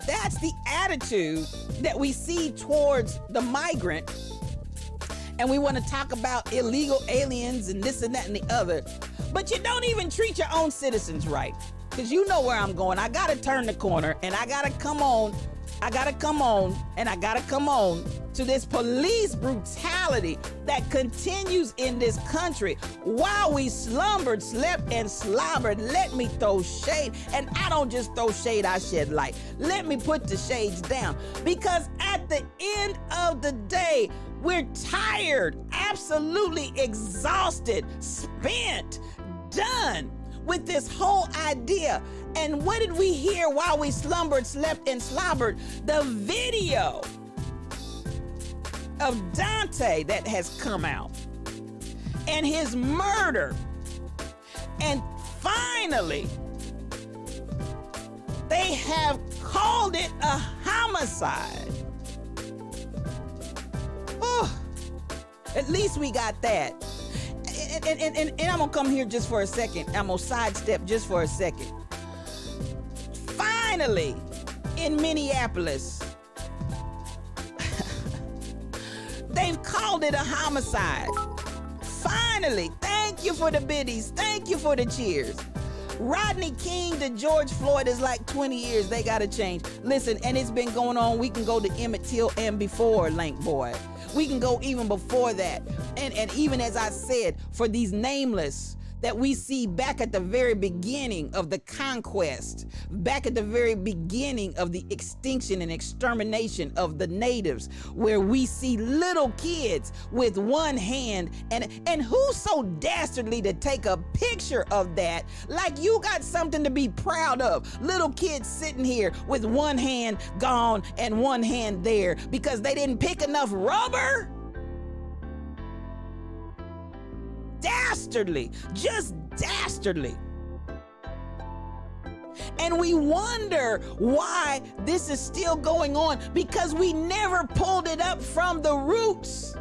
that's the attitude that we see towards the migrant. And we want to talk about illegal aliens and this and that and the other. But you don't even treat your own citizens right. Because you know where I'm going. I got to turn the corner and I got to come on to this police brutality that continues in this country. While we slumbered, slept, and slobbered, let me throw shade. And I don't just throw shade, I shed light. Let me put the shades down. Because at the end of the day, we're tired, absolutely exhausted, spent, done with this whole idea. And what did we hear while we slumbered, slept, and slobbered? The video of Dante that has come out, and his murder. And finally, they have called it a homicide. Oh, at least we got that. And I'm gonna come here just for a second. I'm gonna sidestep just for a second. Finally, in Minneapolis, they've called it a homicide. Finally, thank you for the biddies. Thank you for the cheers. Rodney King to George Floyd is like 20 years. They gotta change. Listen, and it's been going on. We can go to Emmett Till and before, Lank Boy. We can go even before that. And even as I said, for these nameless that we see back at the very beginning of the conquest, back at the very beginning of the extinction and extermination of the natives, where we see little kids with one hand, and who's so dastardly to take a picture of that like you got something to be proud of? Little kids sitting here with one hand gone and one hand there because they didn't pick enough rubber? Dastardly, just dastardly. And we wonder why this is still going on, because we never pulled it up from the roots.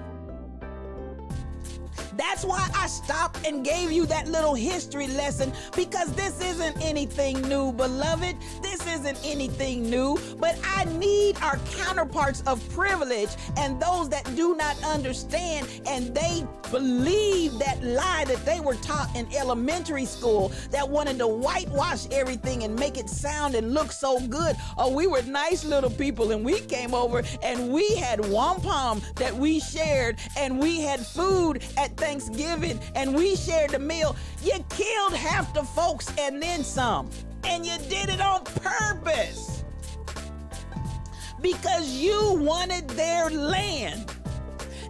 That's why I stopped and gave you that little history lesson, because this isn't anything new, beloved. This isn't anything new, but I need our counterparts of privilege and those that do not understand, and they believe that lie that they were taught in elementary school that wanted to whitewash everything and make it sound and look so good. Oh, we were nice little people, and we came over and we had wampum that we shared, and we had food at Thanksgiving, and we shared the meal. You killed half the folks and then some, and you did it on purpose because you wanted their land,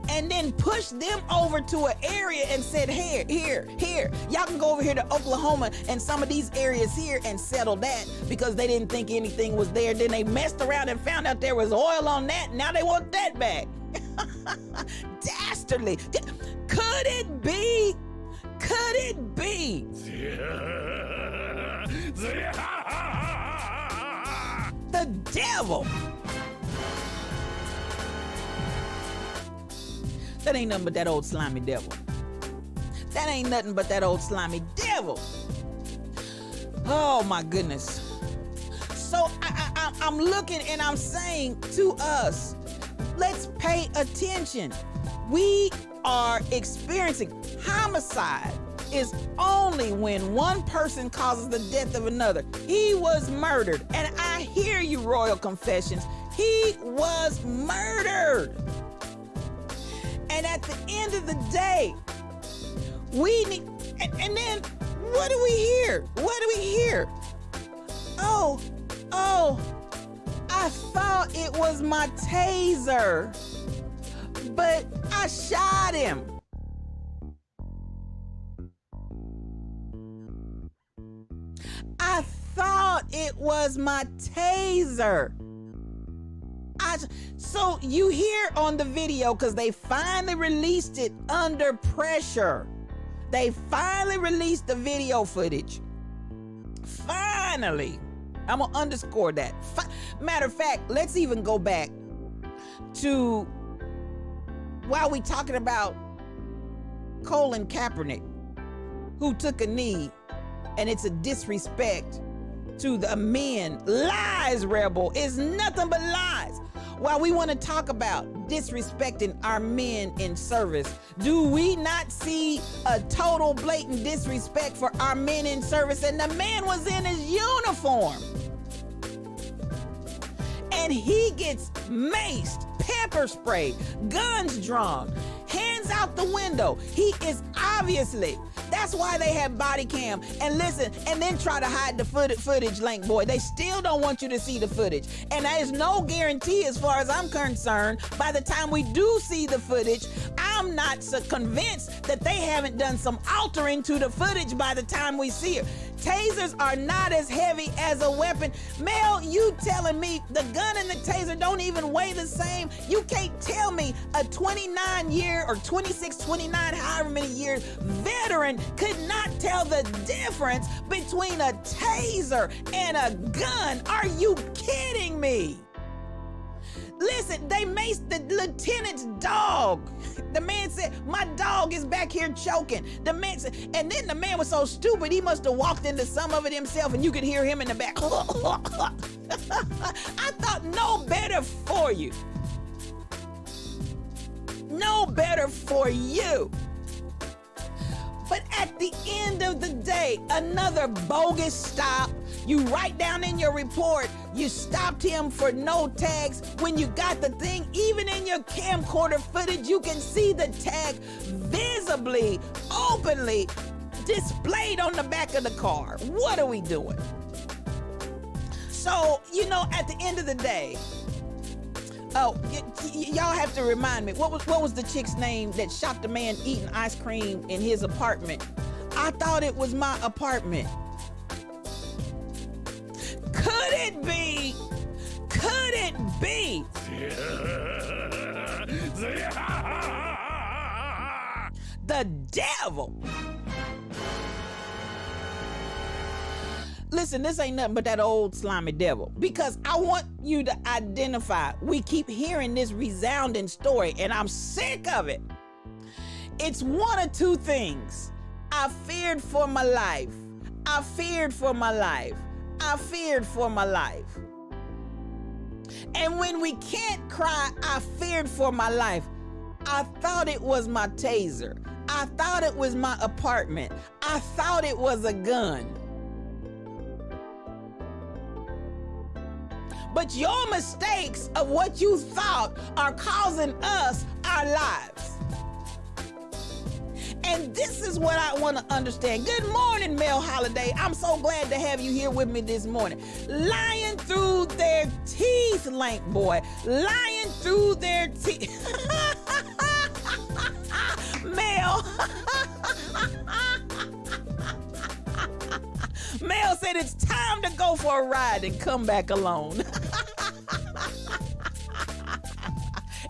and then pushed them over to an area and said, here, y'all can go over here to Oklahoma and some of these areas here and settle that, because they didn't think anything was there. Then they messed around and found out there was oil on that. Now they want that back. Dastardly. Could it be? Could it be? The devil. That ain't nothing but that old slimy devil. That ain't nothing but that old slimy devil. Oh my goodness. So I'm looking and I'm saying to us, let's pay attention. We are experiencing homicide is only when one person causes the death of another. He was murdered. And I hear you, Royal Confessions. He was murdered. And at the end of the day, we need, and then what do we hear? What do we hear? Oh, I thought it was my taser, but I shot him. I thought it was my taser. So you hear on the video, because they finally released it under pressure. They finally released the video footage. Finally. I'm going to underscore that. Matter of fact, let's even go back to while we talking about Colin Kaepernick, who took a knee, and it's a disrespect to the men. Lies, rebel, is nothing but lies. While we want to talk about disrespecting our men in service, do we not see a total blatant disrespect for our men in service? And the man was in his uniform, and he gets maced, pepper sprayed, guns drawn, hands out the window. He is obviously, that's why they have body cam. And listen, and then try to hide the footage, Lank Boy. They still don't want you to see the footage. And there's no guarantee, as far as I'm concerned, by the time we do see the footage, I'm not so convinced that they haven't done some altering to the footage by the time we see it. Tasers are not as heavy as a weapon. Mel, you telling me the gun and the taser don't even weigh the same? You can't tell me a 29-year or 26, 29, however many years veteran could not tell the difference between a taser and a gun. Are you kidding me? Listen, they maced the lieutenant's dog. The man said, my dog is back here choking. The man said, and then the man was so stupid, he must have walked into some of it himself and you could hear him in the back. I thought no better for you. No better for you. But at the end of the day, another bogus stop. You write down in your report, you stopped him for no tags. When you got the thing, even in your camcorder footage, you can see the tag visibly, openly displayed on the back of the car. What are we doing? So, at the end of the day, y'all have to remind me, what was the chick's name that shot the man eating ice cream in his apartment? I thought it was my apartment. Could it be? Could it be? The devil. Listen, this ain't nothing but that old slimy devil, because I want you to identify. We keep hearing this resounding story and I'm sick of it. It's one or two things. I feared for my life. I feared for my life. I feared for my life. And when we can't cry, I feared for my life, I thought it was my taser. I thought it was my apartment. I thought it was a gun. But your mistakes of what you thought are causing us our lives. And this is what I want to understand. Good morning, Mel Holiday. I'm so glad to have you here with me this morning. Lying through their teeth, Lank boy. Lying through their teeth. Mel. Mel said it's time to go for a ride and come back alone.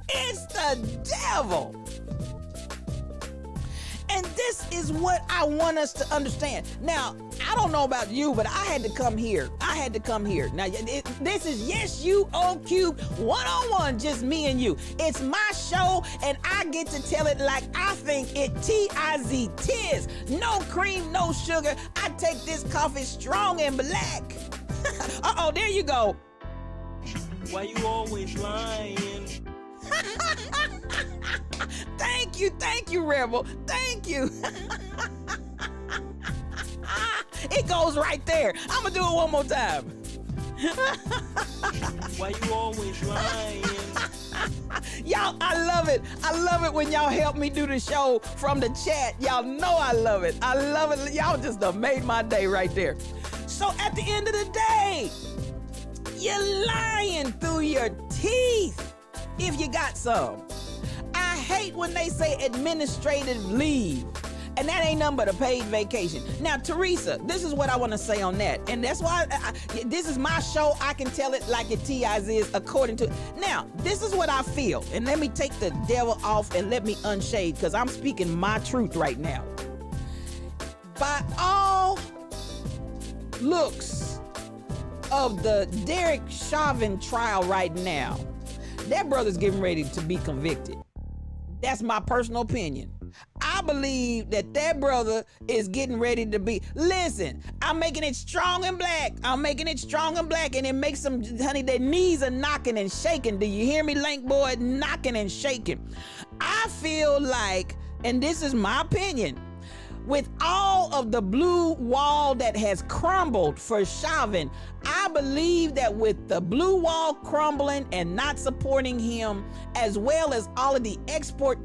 It's the devil. And this is what I want us to understand. Now, I don't know about you, but I had to come here. I had to come here. Now, this is Yes You O Cube one-on-one, just me and you. It's my show, and I get to tell it like I think it T-I-Z, tis. No cream, no sugar. I take this coffee strong and black. Uh-oh, there you go. Why you always lying? Thank you, Rebel. Thank you. It goes right there. I'm gonna do it one more time. Why you always lying? Y'all, I love it. I love it when y'all help me do the show from the chat. Y'all know I love it. I love it. Y'all just done made my day right there. So at the end of the day, you're lying through your teeth if you got some. I hate when they say administrative leave, and that ain't nothing but a paid vacation. Now, Teresa, this is what I want to say on that, and that's why this is my show. I can tell it like it TIs is according to. Now, this is what I feel, and let me take the devil off and let me unshade, because I'm speaking my truth right now. By all looks of the Derek Chauvin trial right now, that brother's getting ready to be convicted. That's my personal opinion. I believe that brother is getting ready to be. Listen, I'm making it strong and black. I'm making it strong and black, and it makes them, honey, their knees are knocking and shaking. Do you hear me, Lank boy? Knocking and shaking. I feel like, and this is my opinion, with all of the blue wall that has crumbled for Chauvin, I believe that with the blue wall crumbling and not supporting him, as well as all of the expert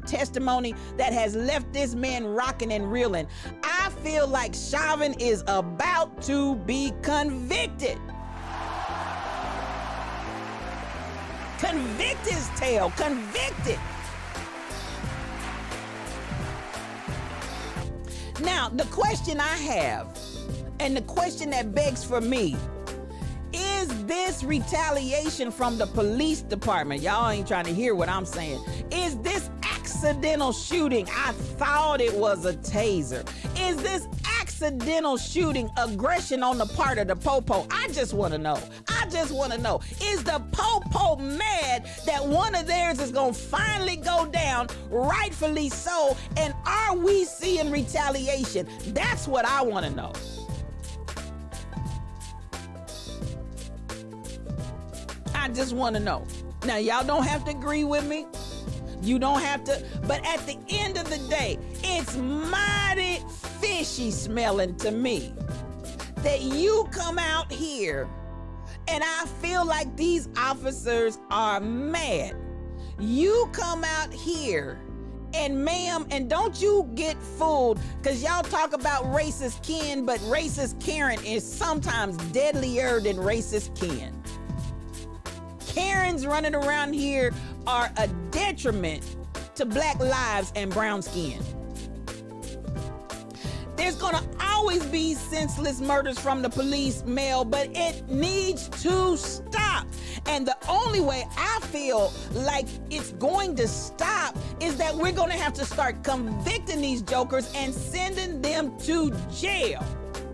testimony that has left this man rocking and reeling, I feel like Chauvin is about to be convicted. Convict his tail, convicted. Now, the question I have And the question that begs for me, is this retaliation from the police department? Y'all ain't trying to hear what I'm saying. Is this accidental shooting? I thought it was a taser. Is this accidental shooting aggression on the part of the popo? I just want to know. I just want to know. Is the popo mad that one of theirs is going to finally go down, rightfully so? And are we seeing retaliation? That's what I want to know. I just want to know. Now, y'all don't have to agree with me. You don't have to. But at the end of the day, it's mighty fishy smelling to me that you come out here and I feel like these officers are mad. You come out here and ma'am, and don't you get fooled, because y'all talk about racist kin, but racist Karen is sometimes deadlier than racist kin. Karens running around here are a detriment to black lives and brown skin. There's gonna always be senseless murders from the police, Mel, but it needs to stop. And the only way I feel like it's going to stop is that we're gonna have to start convicting these jokers and sending them to jail.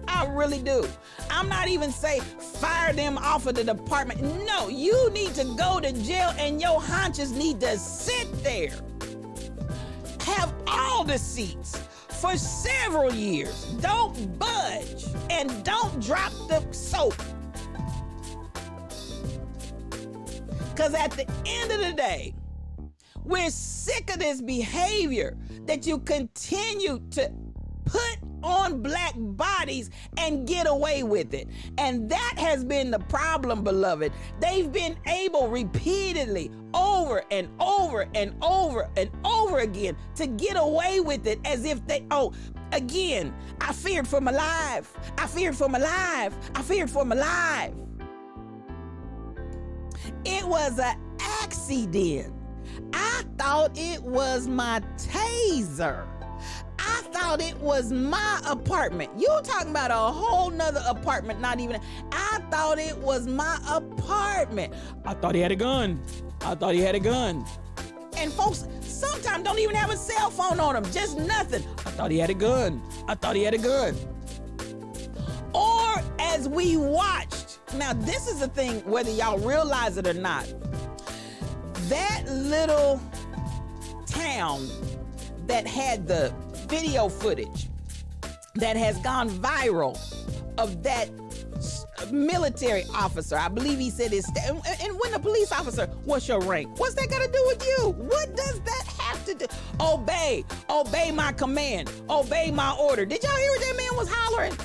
I really do. I'm not even saying fire them off of the department. No, you need to go to jail and your haunches need to sit there. Have all the seats for several years. Don't budge and don't drop the soap. Because at the end of the day, we're sick of this behavior that you continue to put on black bodies and get away with it. And that has been the problem, beloved. They've been able repeatedly over and over and over and over again to get away with it as if they, again, I feared for my life. I feared for my life. I feared for my life. It was an accident. I thought it was my taser. I thought it was my apartment. You talking about a whole nother apartment, not even. I thought it was my apartment. I thought he had a gun. I thought he had a gun. And folks sometimes don't even have a cell phone on them, just nothing. I thought he had a gun. I thought he had a gun. Or as we watched, now this is the thing, whether y'all realize it or not, that little town that had the video footage that has gone viral of that military officer. I believe he said his, and when the police officer, what's your rank? What's that got to do with you? What does that have to do? Obey my command, obey my order. Did y'all hear what that man was hollering?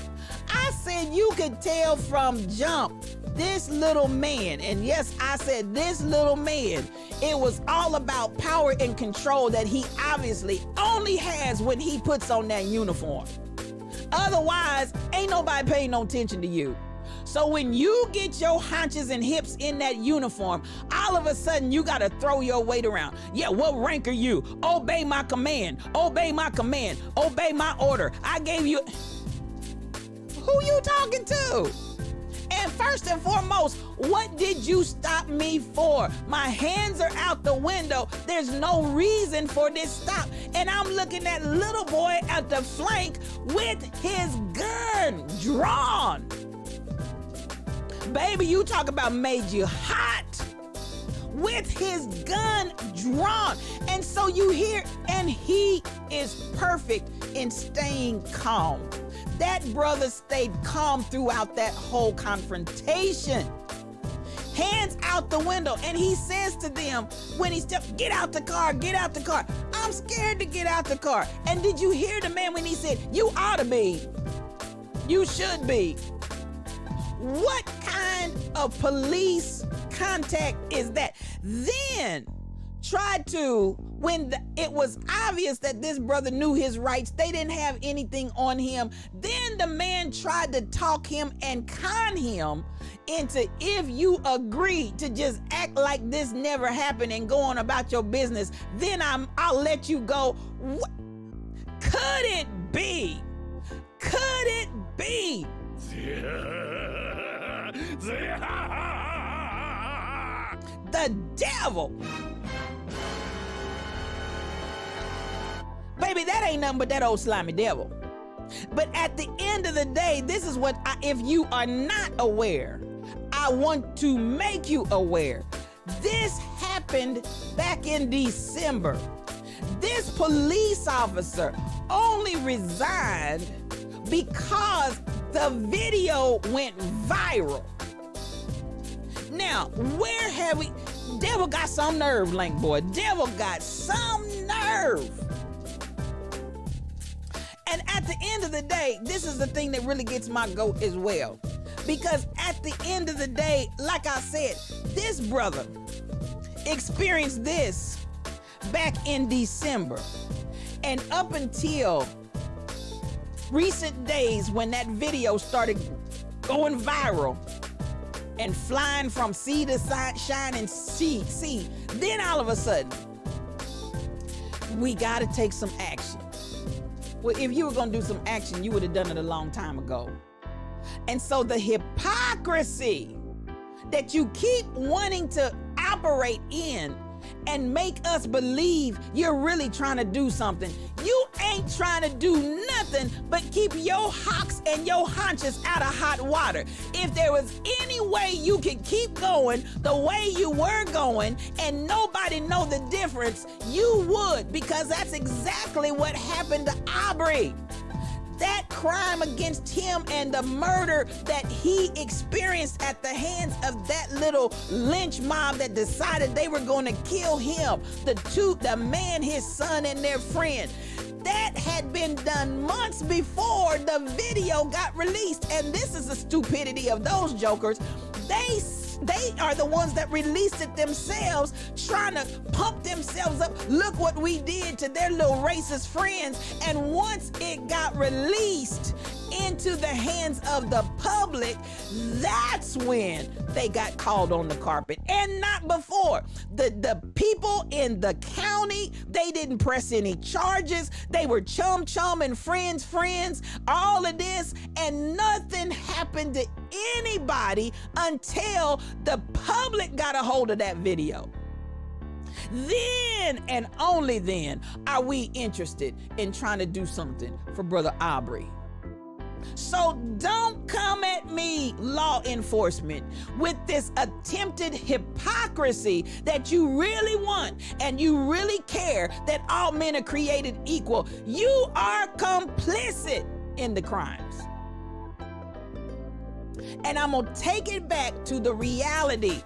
I said you could tell from jump, this little man, and yes, I said this little man, it was all about power and control that he obviously only has when he puts on that uniform. Otherwise, ain't nobody paying no attention to you. So when you get your haunches and hips in that uniform, all of a sudden you gotta throw your weight around. Yeah, what rank are you? Obey my command, obey my command, obey my order. I gave you... Who you talking to? And first and foremost, what did you stop me for? My hands are out the window. There's no reason for this stop. And I'm looking at little boy at the flank with his gun drawn. Baby, you talk about made you hot with his gun drawn. And so you hear, and he is perfect in staying calm. That brother stayed calm throughout that whole confrontation. Hands out the window. And he says to them, when he stepped, get out the car, get out the car. I'm scared to get out the car. And did you hear the man when he said, you ought to be, you should be? What kind of police contact is that? Then tried to, when it was obvious that this brother knew his rights, they didn't have anything on him, then the man tried to talk him and con him into, if you agree to just act like this never happened and go on about your business, then I'll let you go. What? Could it be The devil. Baby, that ain't nothing but that old slimy devil. But at the end of the day, this is what if you are not aware, I want to make you aware. This happened back in December. This police officer only resigned because the video went viral. Now, where have we? Devil got some nerve, Lank boy. Devil got some nerve. And at the end of the day, this is the thing that really gets my goat as well. Because at the end of the day, like I said, this brother experienced this back in December. And up until recent days when that video started going viral and flying from sea to shining sea, then all of a sudden, we gotta take some action. Well, if you were gonna do some action, you would have done it a long time ago. And so the hypocrisy that you keep wanting to operate in and make us believe you're really trying to do something. You ain't trying to do nothing but keep your hocks and your haunches out of hot water. If there was any way you could keep going the way you were going and nobody know the difference, you would, because that's exactly what happened to Aubrey. That crime against him and the murder that he experienced at the hands of that little lynch mob that decided they were going to kill him, the man, his son, and their friend. That had been done months before the video got released. And this is the stupidity of those jokers. They are the ones that released it themselves, trying to pump themselves up. Look what we did to their little racist friends. And once it got released into the hands of the public, that's when they got called on the carpet, and not before. The people in the county, they didn't press any charges. They were chum and friends, all of this, and nothing happened to anybody until the public got a hold of that video. Then and only then are we interested in trying to do something for Brother Aubrey. So don't come at me, law enforcement, with this attempted hypocrisy that you really want and you really care that all men are created equal. You are complicit in the crimes. And I'm gonna take it back to the reality.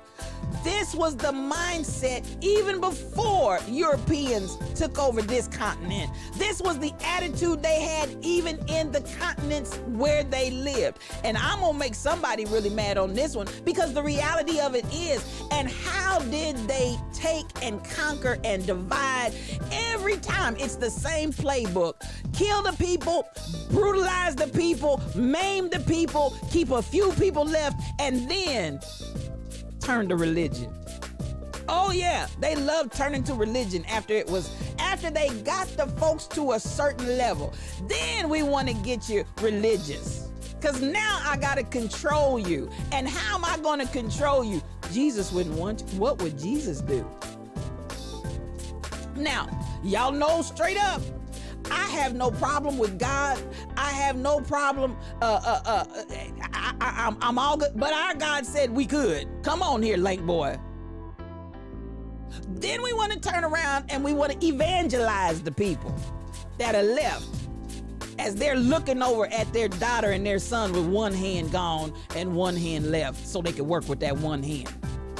This was the mindset even before Europeans took over this continent. This was the attitude they had even in the continents where they lived. And I'm gonna make somebody really mad on this one, because the reality of it is, and how did they take and conquer and divide? Every time it's the same playbook. Kill the people, brutalize the people, maim the people, keep a few people left, and then turn to religion. Oh yeah, they love turning to religion after they got the folks to a certain level. Then we want to get you religious, because now I got to control you. And how am I going to control you? Jesus wouldn't want you. What would Jesus do? Now, y'all know straight up, I have no problem with God. I have no problem. I'm all good. But our God said we could. Come on here, Lank boy. Then we want to turn around and we want to evangelize the people that are left as they're looking over at their daughter and their son with one hand gone and one hand left so they can work with that one hand.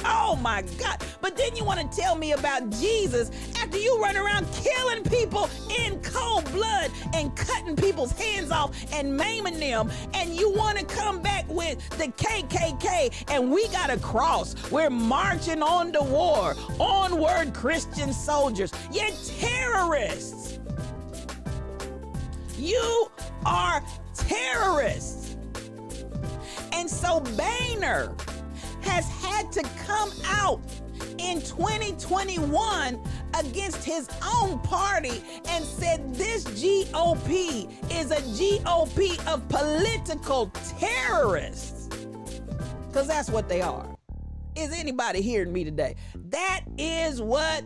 Oh my God. But then you want to tell me about Jesus after you run around killing people in cold blood and cutting people's hands off and maiming them, and you want to come back with the KKK and we got a cross. We're marching on to war. Onward, Christian soldiers. You're terrorists. You are terrorists. And so Boehner has had to come out in 2021 against his own party and said this GOP is a GOP of political terrorists. Because that's what they are. Is anybody hearing me today? That is what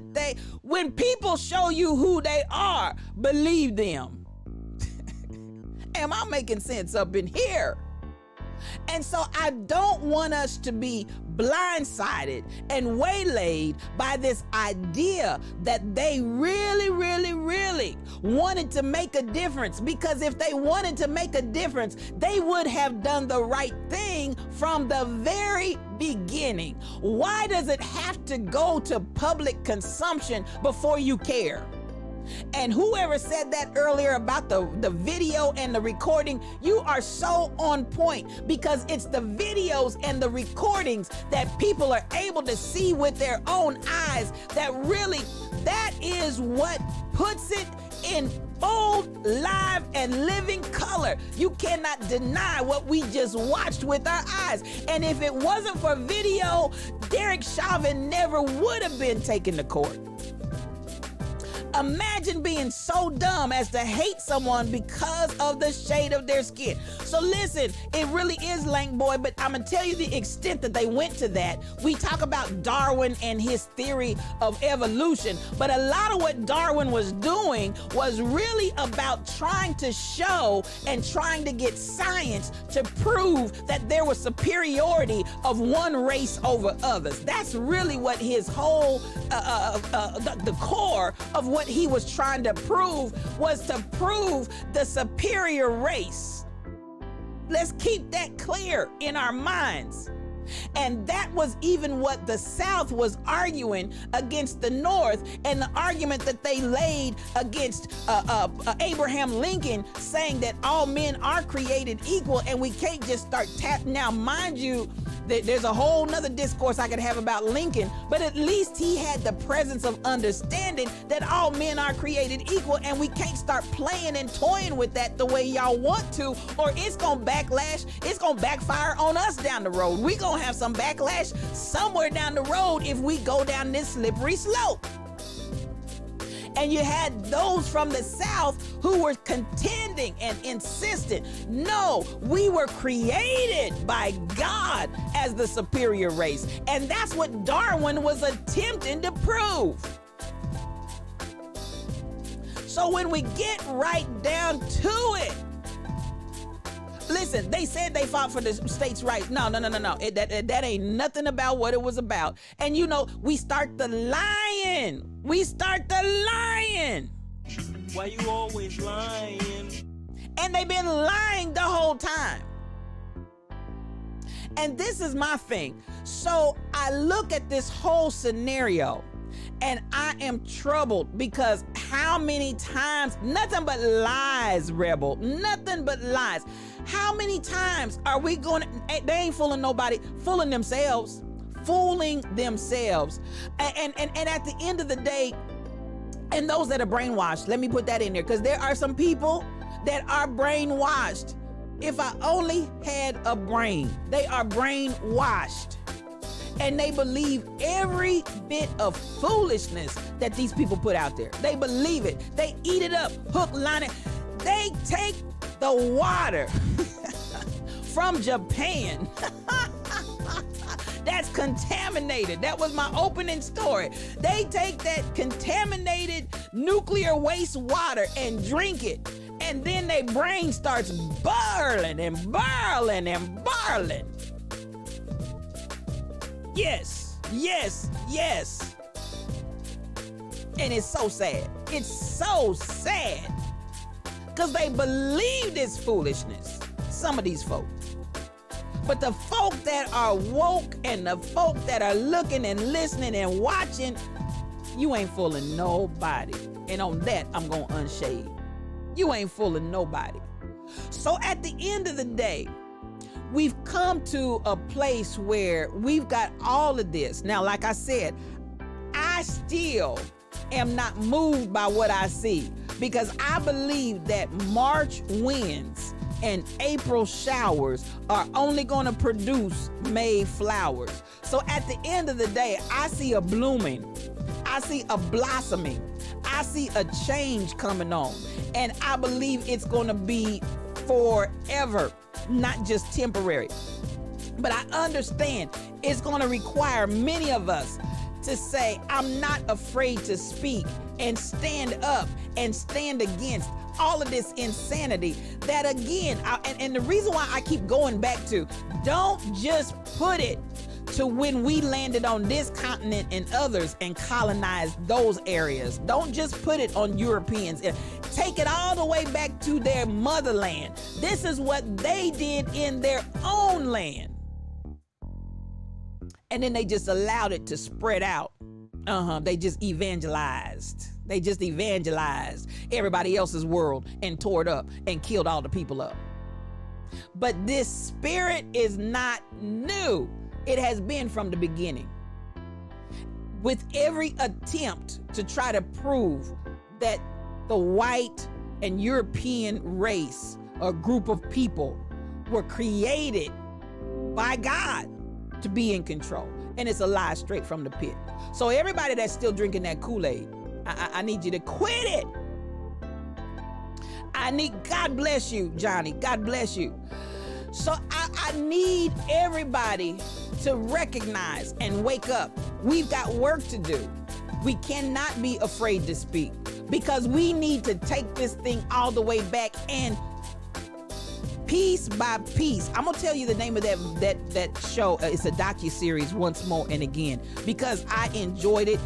when people show you who they are, believe them. Am I making sense up in here? And so I don't want us to be blindsided and waylaid by this idea that they really, really, really wanted to make a difference. Because if they wanted to make a difference, they would have done the right thing from the very beginning. Why does it have to go to public consumption before you care? And whoever said that earlier about the video and the recording, you are so on point, because it's the videos and the recordings that people are able to see with their own eyes that is what puts it in old, live, and living color. You cannot deny what we just watched with our eyes. And if it wasn't for video, Derek Chauvin never would have been taken to court. Imagine being so dumb as to hate someone because of the shade of their skin. So listen, it really is Lank Boy, but I'm gonna tell you the extent that they went to that. We talk about Darwin and his theory of evolution, but a lot of what Darwin was doing was really about trying to show and trying to get science to prove that there was superiority of one race over others. That's really what his whole, the core of what he was trying to prove was to prove the superior race. Let's keep that clear in our minds. And that was even what the South was arguing against the North, and the argument that they laid against Abraham Lincoln, saying that all men are created equal and we can't just start tapping. Now, mind you, there's a whole nother discourse I could have about Lincoln, but at least he had the presence of understanding that all men are created equal, and we can't start playing and toying with that the way y'all want to, or it's gonna backlash, it's gonna backfire on us down the road. We gonna have some backlash somewhere down the road if we go down this slippery slope. And you had those from the South who were contending and insistent, no, we were created by God as the superior race. And that's what Darwin was attempting to prove. So when we get right down to it, listen, they said they fought for the states' rights. No. That ain't nothing about what it was about. And you know, we start the lying. Why you always lying? And they've been lying the whole time. And this is my thing. So I look at this whole scenario and I am troubled, because how many times, nothing but lies, Rebel, nothing but lies. How many times are we going to, they ain't fooling nobody, fooling themselves. And at the end of the day, and those that are brainwashed, let me put that in there, because there are some people that are brainwashed. If I only had a brain, they are brainwashed. And they believe every bit of foolishness that these people put out there. They believe it. They eat it up, hook, line, it. They take the water from Japan that's contaminated. That was my opening story. They take that contaminated nuclear waste water and drink it. And then their brain starts burling and burling and burling. Yes. And it's so sad. It's so sad. Because they believe this foolishness. Some of these folk. But the folk that are woke and the folk that are looking and listening and watching, you ain't fooling nobody. And on that, I'm going to unshade. You ain't fooling nobody. So at the end of the day, we've come to a place where we've got all of this. Now, like I said, I still am not moved by what I see, because I believe that March winds and April showers are only going to produce May flowers. So at the end of the day, I see a blooming. I see a blossoming. I I see a change coming on, and I believe it's going to be forever, not just temporary. But I understand it's going to require many of us to say, I'm not afraid to speak and stand up and stand against all of this insanity that, again, and the reason why I keep going back to, don't just put it to when we landed on this continent and others and colonized those areas. Don't just put it on Europeans. Take it all the way back to their motherland. This is what they did in their own land. And then they just allowed it to spread out. They just evangelized. They just evangelized everybody else's world and tore it up and killed all the people up. But this spirit is not new. It has been from the beginning. With every attempt to try to prove that the white and European race or group of people were created by God to be in control. And it's a lie straight from the pit. So everybody that's still drinking that Kool-Aid, I need you to quit it. God bless you, Johnny. God bless you. So I need everybody to recognize and wake up. We've got work to do. We cannot be afraid to speak, because we need to take this thing all the way back, and piece by piece. I'm gonna tell you the name of that show. It's a docuseries, Once More and Again, because I enjoyed it.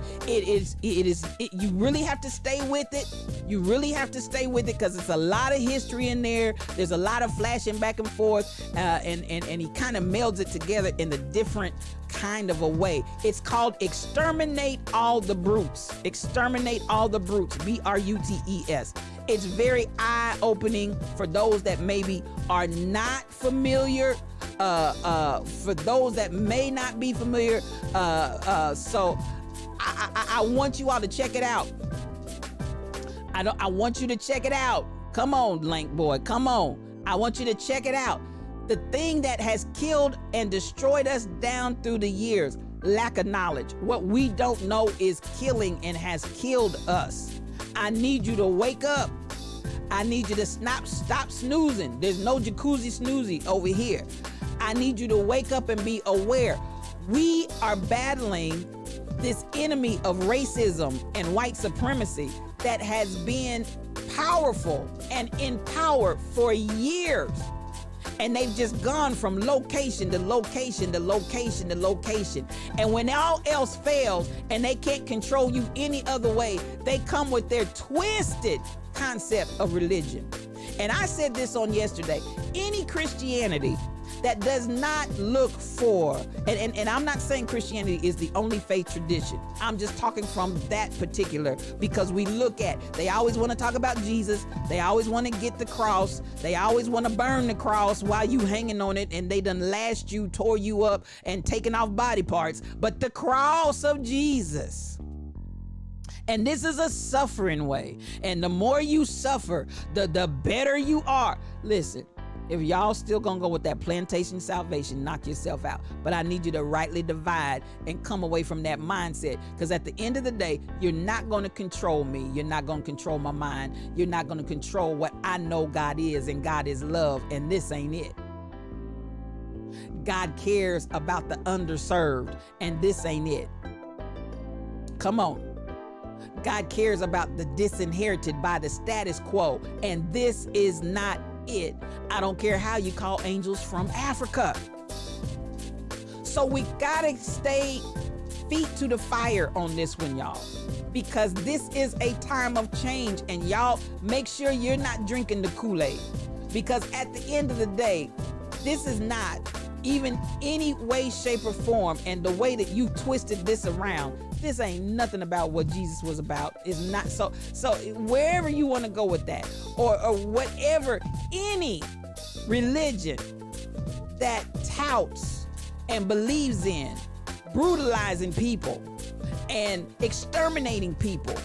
You really have to stay with it. You really have to stay with it, because it's a lot of history in there. There's a lot of flashing back and forth, and he kind of melds it together in a different kind of a way. It's called Exterminate All the Brutes. Exterminate All the Brutes. BRUTES. It's very eye-opening for those that maybe are not familiar, for those that may not be familiar. So I want you all to check it out. I want you to check it out. Come on, Lank Boy, come on. I want you to check it out. The thing that has killed and destroyed us down through the years, lack of knowledge. What we don't know is killing and has killed us. I need you to wake up. I need you to stop snoozing. There's no jacuzzi snoozy over here. I need you to wake up and be aware. We are battling this enemy of racism and white supremacy that has been powerful and in power for years. And they've just gone from location to location to location to location. And when all else fails and they can't control you any other way, they come with their twisted concept of religion. And I said this on yesterday, any Christianity that does not look for, and I'm not saying Christianity is the only faith tradition. I'm just talking from that particular, because we look at, they always want to talk about Jesus. They always want to get the cross. They always want to burn the cross while you hanging on it, and they done lashed you, tore you up, and taken off body parts. But the cross of Jesus. And this is a suffering way. And the more you suffer, the better you are. Listen, if y'all still gonna go with that plantation salvation, knock yourself out. But I need you to rightly divide and come away from that mindset. Because at the end of the day, you're not gonna control me. You're not gonna control my mind. You're not gonna control what I know God is, and God is love, and this ain't it. God cares about the underserved, and this ain't it. Come on. God cares about the disinherited by the status quo, and this is not it. I don't care how you call angels from Africa. So we gotta stay feet to the fire on this one, y'all, because this is a time of change, and y'all make sure you're not drinking the Kool-Aid, because at the end of the day, this is not even any way, shape, or form, and the way that you twisted this around, this ain't nothing about what Jesus was about. It's not. So wherever you want to go with that, or whatever, any religion that touts and believes in brutalizing people and exterminating people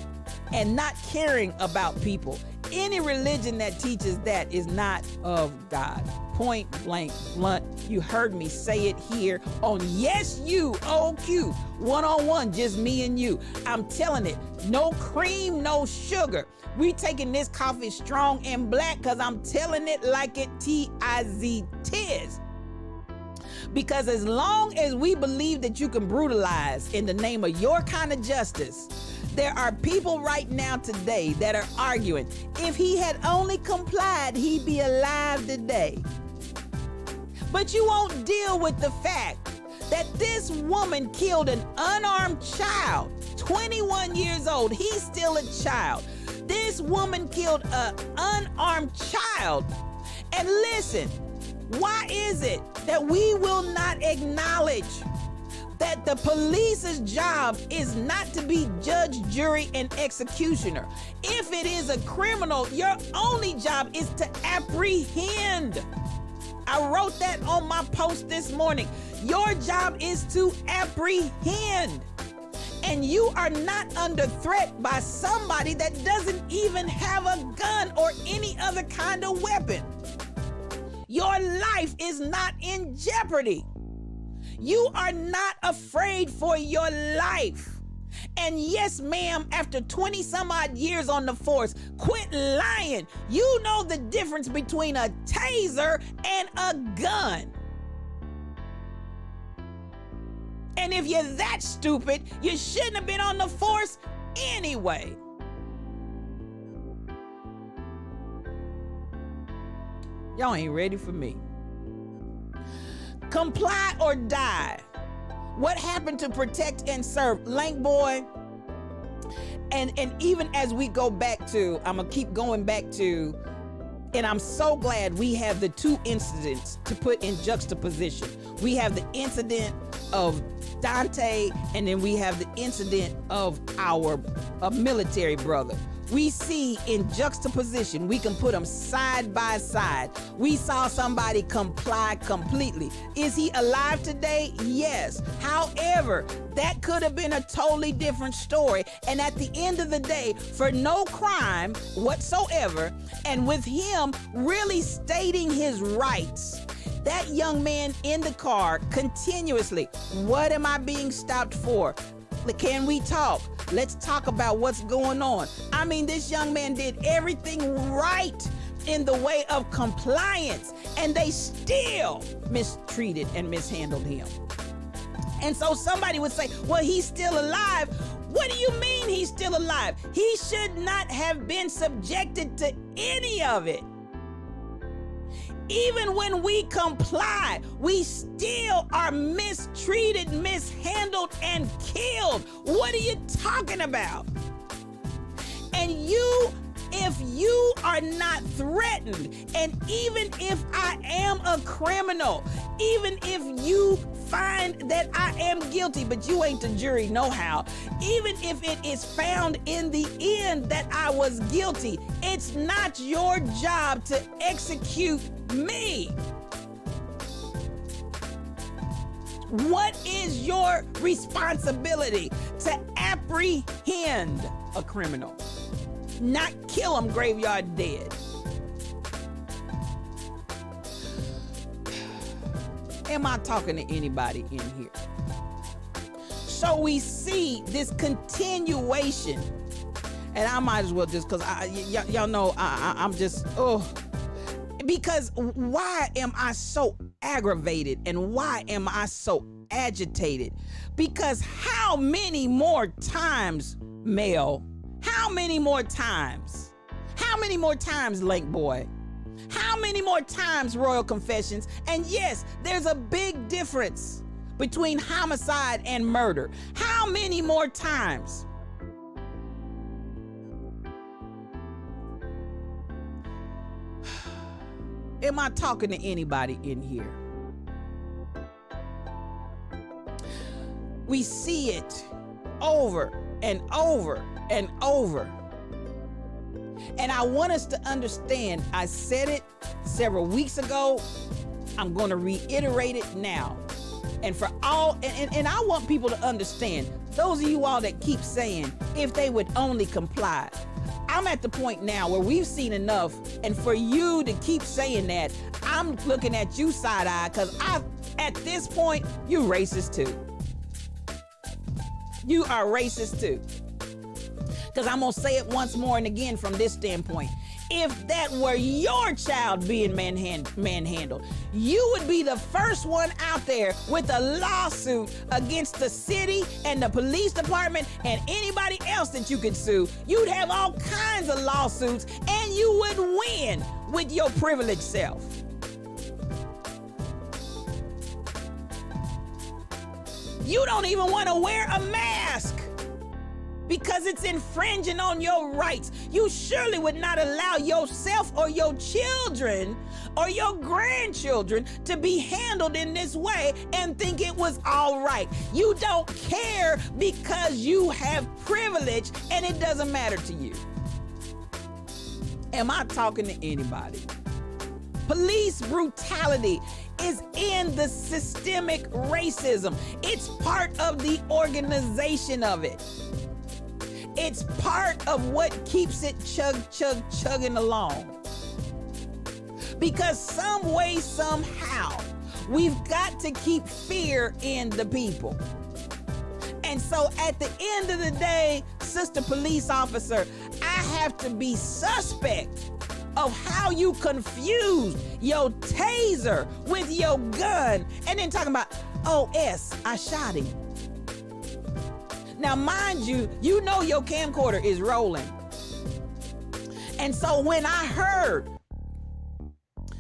and not caring about people Any religion that teaches that is not of God. Point blank blunt. You heard me say it here on Yes You OQ one-on-one, just me and you. I'm telling it, no cream, no sugar. We taking this coffee strong and black because I'm telling it like it T-I-Z-Tiz. Because as long as we believe that you can brutalize in the name of your kind of justice, there are people right now today that are arguing, if he had only complied, he'd be alive today. But you won't deal with the fact that this woman killed an unarmed child, 21 years old. He's still a child. This woman killed an unarmed child. And listen, why is it that we will not acknowledge that the police's job is not to be judge, jury, and executioner? If it is a criminal, your only job is to apprehend. I wrote that on my post this morning. Your job is to apprehend. And you are not under threat by somebody that doesn't even have a gun or any other kind of weapon. Your life is not in jeopardy. You are not afraid for your life. And yes, ma'am, after 20 some odd years on the force, quit lying. You know the difference between a taser and a gun. And if you're that stupid, you shouldn't have been on the force anyway. Y'all ain't ready for me. Comply or die. What happened to protect and serve? Lank boy. And even as we go back to, I'm gonna keep going back to, and I'm so glad we have the two incidents to put in juxtaposition. We have the incident of Dante, and then we have the incident of our military brother. We see in juxtaposition, we can put them side by side. We saw somebody comply completely. Is he alive today? Yes. However, that could have been a totally different story. And at the end of the day, for no crime whatsoever, and with him really stating his rights, that young man in the car continuously, what am I being stopped for? Can we talk? Let's talk about what's going on. I mean, this young man did everything right in the way of compliance, and they still mistreated and mishandled him. And so somebody would say, well, he's still alive. What do you mean he's still alive? He should not have been subjected to any of it. Even when we comply, we still are mistreated, mishandled, and killed. What are you talking about? And if you are not threatened, and even if I am a criminal, even if you find that I am guilty, but you ain't the jury no how, even if it is found in the end that I was guilty, it's not your job to execute me. What is your responsibility? To apprehend a criminal, not kill him graveyard dead. Am I talking to anybody in here? So we see this continuation, and I might as well just, because y'all know I'm just, because why am I so aggravated and why am I so agitated? Because how many more times, Mel? How many more times? How many more times, Lank Boy? How many more times, Royal Confessions? And yes, there's a big difference between homicide and murder. How many more times? Am I talking to anybody in here? We see it over and over and over. And I want us to understand, I said it several weeks ago, I'm going to reiterate it now. And for all, and I want people to understand, those of you all that keep saying, if they would only comply, I'm at the point now where we've seen enough, and for you to keep saying that, I'm looking at you side-eye, because at this point, you racist too. You are racist too. Because I'm going to say it once more and again from this standpoint. If that were your child being manhandled, you would be the first one out there with a lawsuit against the city and the police department and anybody else that you could sue. You'd have all kinds of lawsuits and you would win with your privileged self. You don't even want to wear a mask because it's infringing on your rights. You surely would not allow yourself or your children or your grandchildren to be handled in this way and think it was all right. You don't care because you have privilege and it doesn't matter to you. Am I talking to anybody? Police brutality is in the systemic racism. It's part of the organization of it. It's part of what keeps it chugging along. Because some way, somehow, we've got to keep fear in the people. And so at the end of the day, sister police officer, I have to be suspect of how you confused your taser with your gun and then talking about, oh, I shot him. Now, mind you, you know your camcorder is rolling. And so when I heard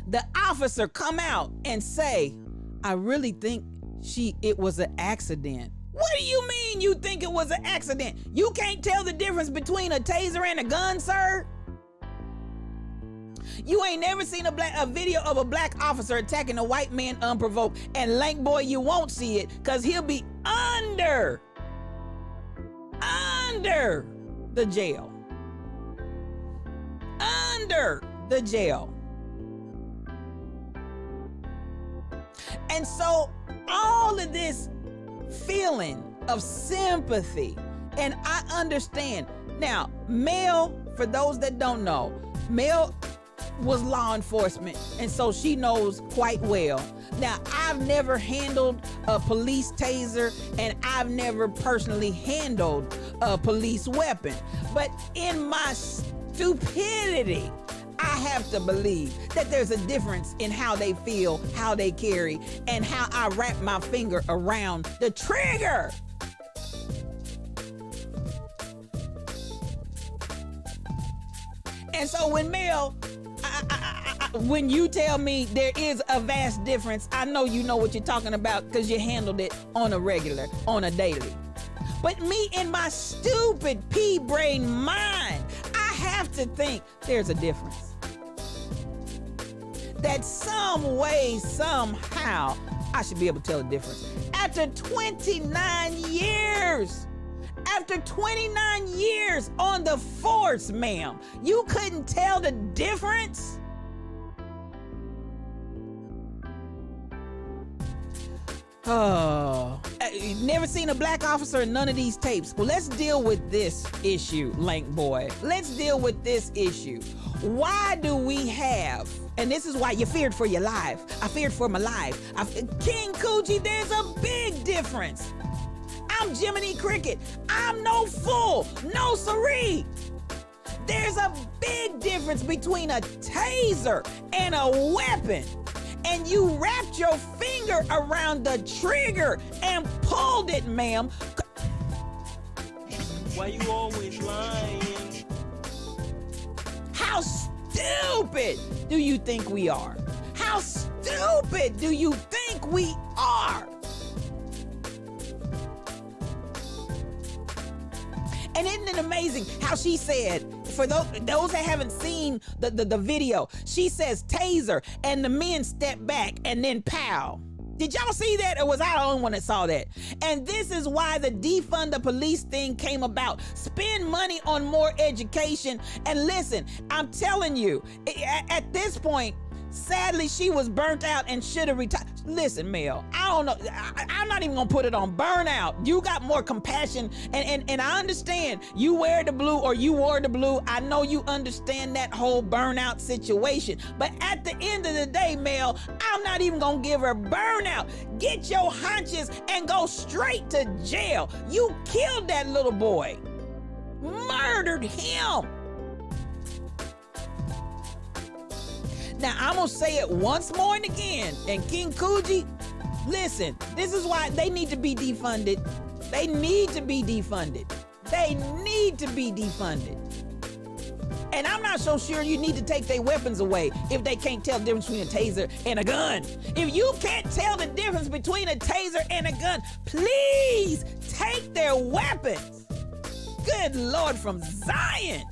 the officer come out and say, I really think it was an accident. What do you mean you think it was an accident? You can't tell the difference between a taser and a gun, sir? You ain't never seen a video of a black officer attacking a white man unprovoked. And Lank boy, you won't see it because he'll be under the jail. Under the jail. And so all of this feeling of sympathy, and I understand. Now, Mel, for those that don't know, Mel was law enforcement, and so she knows quite well. Now, I've never handled a police taser, and I've never personally handled a police weapon. But in my stupidity, I have to believe that there's a difference in how they feel, how they carry, and how I wrap my finger around the trigger. And so when Mel, when you tell me there is a vast difference, I know you know what you're talking about because you handled it on a regular, on a daily. But me in my stupid pea-brain mind, I have to think there's a difference. That some way, somehow, I should be able to tell the difference. After 29 years, after 29 years on the force, ma'am, you couldn't tell the difference? Oh, never seen a black officer in none of these tapes. Well, let's deal with this issue, Lank boy. Let's deal with this issue. Why do we have, and this is why you feared for your life. I feared for my life. King Coochie, there's a big difference. I'm Jiminy Cricket. I'm no fool. No siree. There's a big difference between a taser and a weapon. And you wrapped your finger around the trigger and pulled it, ma'am. Why you always lying? How stupid do you think we are? How stupid do you think we are? And isn't it amazing how she said, for those that haven't seen the video, she says taser, and the men step back and then pow. Did y'all see that, or was I the only one that saw that? And this is why the defund the police thing came about. Spend money on more education. And listen, I'm telling you, at this point, sadly, she was burnt out and should have retired. Listen, Mel, I don't know. I'm not even gonna put it on burnout. You got more compassion, and I understand you wear the blue or you wore the blue. I know you understand that whole burnout situation. But at the end of the day, Mel, I'm not even gonna give her burnout. Get your hunches and go straight to jail. You killed that little boy. Murdered him. Now, I'm going to say it once more and again. And King Coogee, listen, this is why they need to be defunded. They need to be defunded. They need to be defunded. And I'm not so sure you need to take their weapons away if they can't tell the difference between a taser and a gun. If you can't tell the difference between a taser and a gun, please take their weapons. Good Lord from Zion.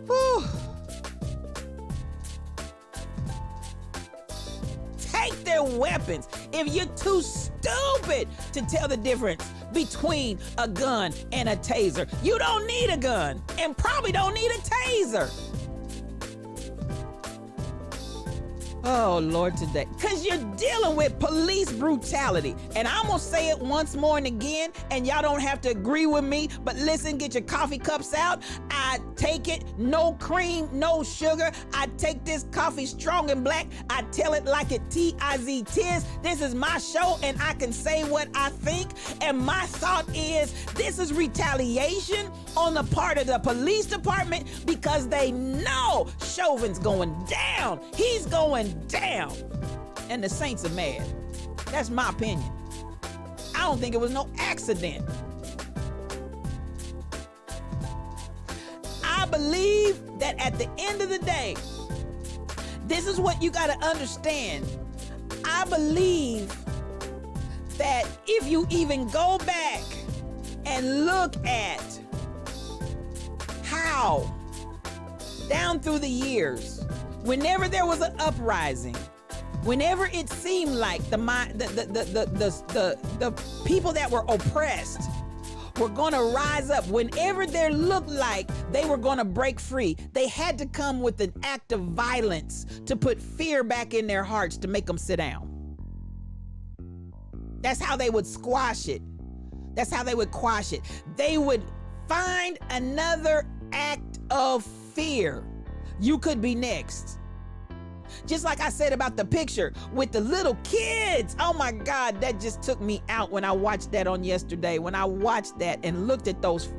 Whew. Take their weapons. If you're too stupid to tell the difference between a gun and a taser, you don't need a gun and probably don't need a taser. Oh, Lord, today. Because you're dealing with police brutality. And I'm going to say it once more and again, and y'all don't have to agree with me, but listen, get your coffee cups out. I take it, no cream, no sugar. I take this coffee strong and black. I tell it like it T-I-Z-tis. This is my show, and I can say what I think. And my thought is, this is retaliation on the part of the police department because they know Chauvin's going down. He's going down. And the Saints are mad. That's my opinion. I don't think it was no accident. I believe that at the end of the day, this is what you got to understand. I believe that if you even go back and look at how down through the years, whenever there was an uprising, whenever it seemed like the people that were oppressed were going to rise up, whenever there looked like they were going to break free, they had to come with an act of violence to put fear back in their hearts to make them sit down. That's how they would squash it. That's how they would quash it. They would find another act of fear. You could be next. Just like I said about the picture with the little kids. Oh my God, that just took me out when I watched that on yesterday. When I watched that and looked at those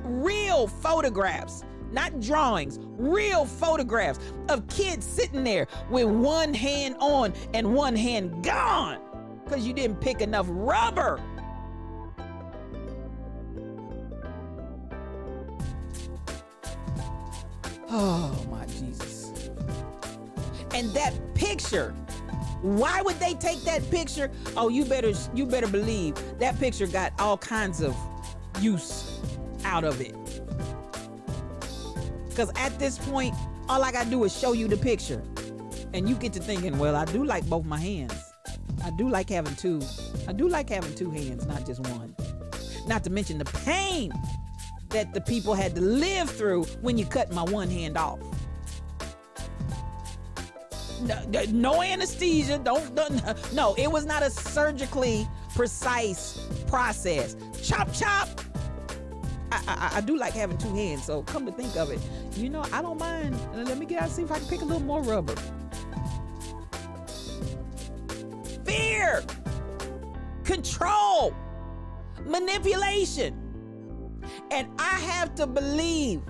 real photographs, not drawings, real photographs of kids sitting there with one hand on and one hand gone because you didn't pick enough rubber. Oh my Jesus. And that picture, why would they take that picture? Oh, you better believe that picture got all kinds of use out of it. Because at this point, all I gotta do is show you the picture. And you get to thinking, well, I do like both my hands. I do like having two hands, not just one. Not to mention the pain that the people had to live through when you cut my one hand off. No anesthesia, no, it was not a surgically precise process. Chop, chop. I do like having two hands, so come to think of it, I don't mind. Let me get out and see if I can pick a little more rubber. Fear, control, manipulation. And I have to believe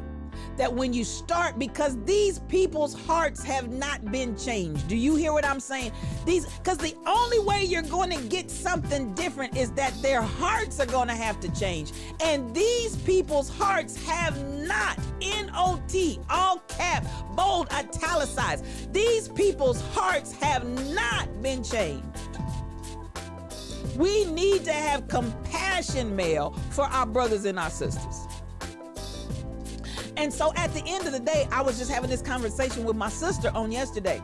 that when you start, because these people's hearts have not been changed. Do you hear what I'm saying? Because the only way you're going to get something different is that their hearts are going to have to change. And these people's hearts have not, N-O-T, all cap, bold, italicized. These people's hearts have not been changed. We need to have compassion, Mel, for our brothers and our sisters. And so at the end of the day, I was just having this conversation with my sister on yesterday.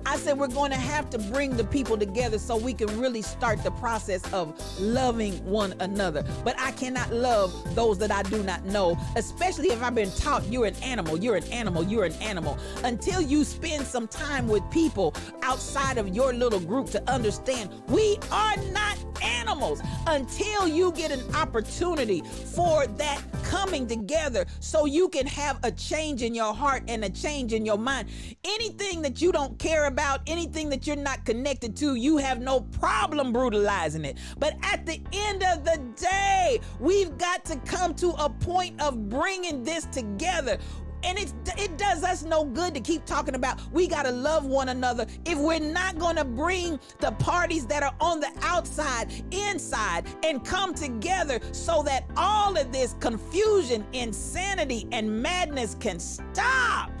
I said we're going to have to bring the people together so we can really start the process of loving one another. But I cannot love those that I do not know, especially if I've been taught you're an animal, you're an animal, you're an animal. Until you spend some time with people outside of your little group to understand we are not animals, until you get an opportunity for that coming together so you can have a change in your heart and a change in your mind. Anything that you don't care about, anything that you're not connected to, you have no problem brutalizing it. But at the end of the day, we've got to come to a point of bringing this together. And it does us no good to keep talking about we got to love one another if we're not going to bring the parties that are on the outside inside and come together so that all of this confusion, insanity, and madness can stop.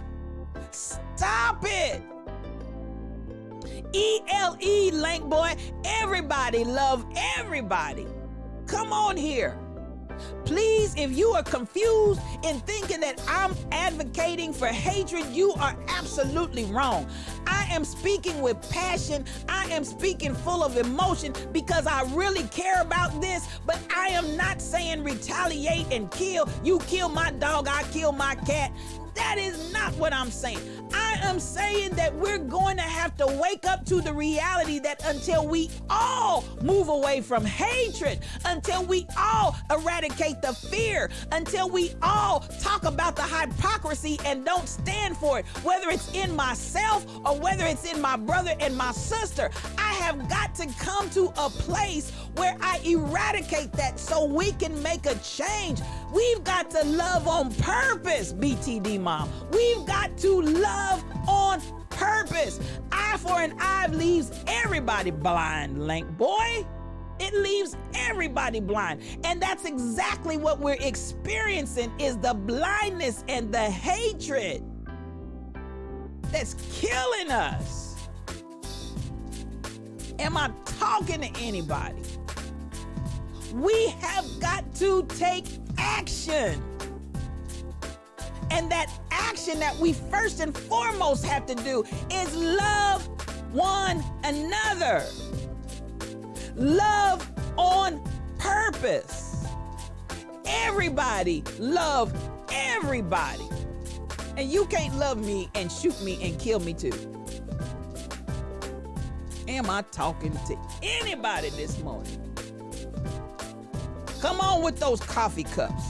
Stop it. ELE, Lank Boy. Everybody love everybody. Come on here. Please, if you are confused in thinking that I'm advocating for hatred, you are absolutely wrong. I am speaking with passion. I am speaking full of emotion because I really care about this, but I am not saying retaliate and kill. You kill my dog, I kill my cat. That is not what I'm saying. I am saying that we're going to have to wake up to the reality that until we all move away from hatred, until we all eradicate the fear, until we all talk about the hypocrisy and don't stand for it, whether it's in myself or whether it's in my brother and my sister, I have got to come to a place where I eradicate that so we can make a change. We've got to love on purpose, BTD Mom. We've got to love on purpose. Eye for an eye leaves everybody blind, Lank Boy. It leaves everybody blind. And that's exactly what we're experiencing, is the blindness and the hatred that's killing us. Am I talking to anybody? We have got to take action. And that action that we first and foremost have to do is love one another. Love on purpose. Everybody love everybody. And you can't love me and shoot me and kill me too. Am I talking to anybody this morning? Come on with those coffee cups.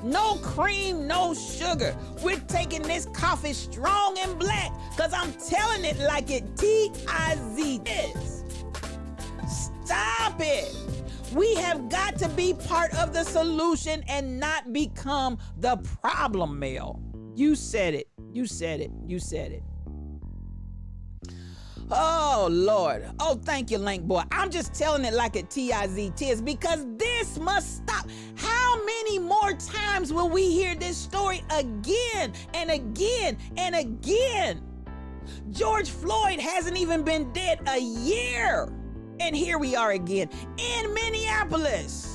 No cream, no sugar. We're taking this coffee strong and black because I'm telling it like it T-I-Z is. Stop it. We have got to be part of the solution and not become the problem, Mel. You said it. You said it. You said it. Oh, Lord. Oh, thank you, Lank Boy. I'm just telling it like a T-I-Z is because this must stop. How many more times will we hear this story again and again and again? George Floyd hasn't even been dead a year. And here we are again in Minneapolis.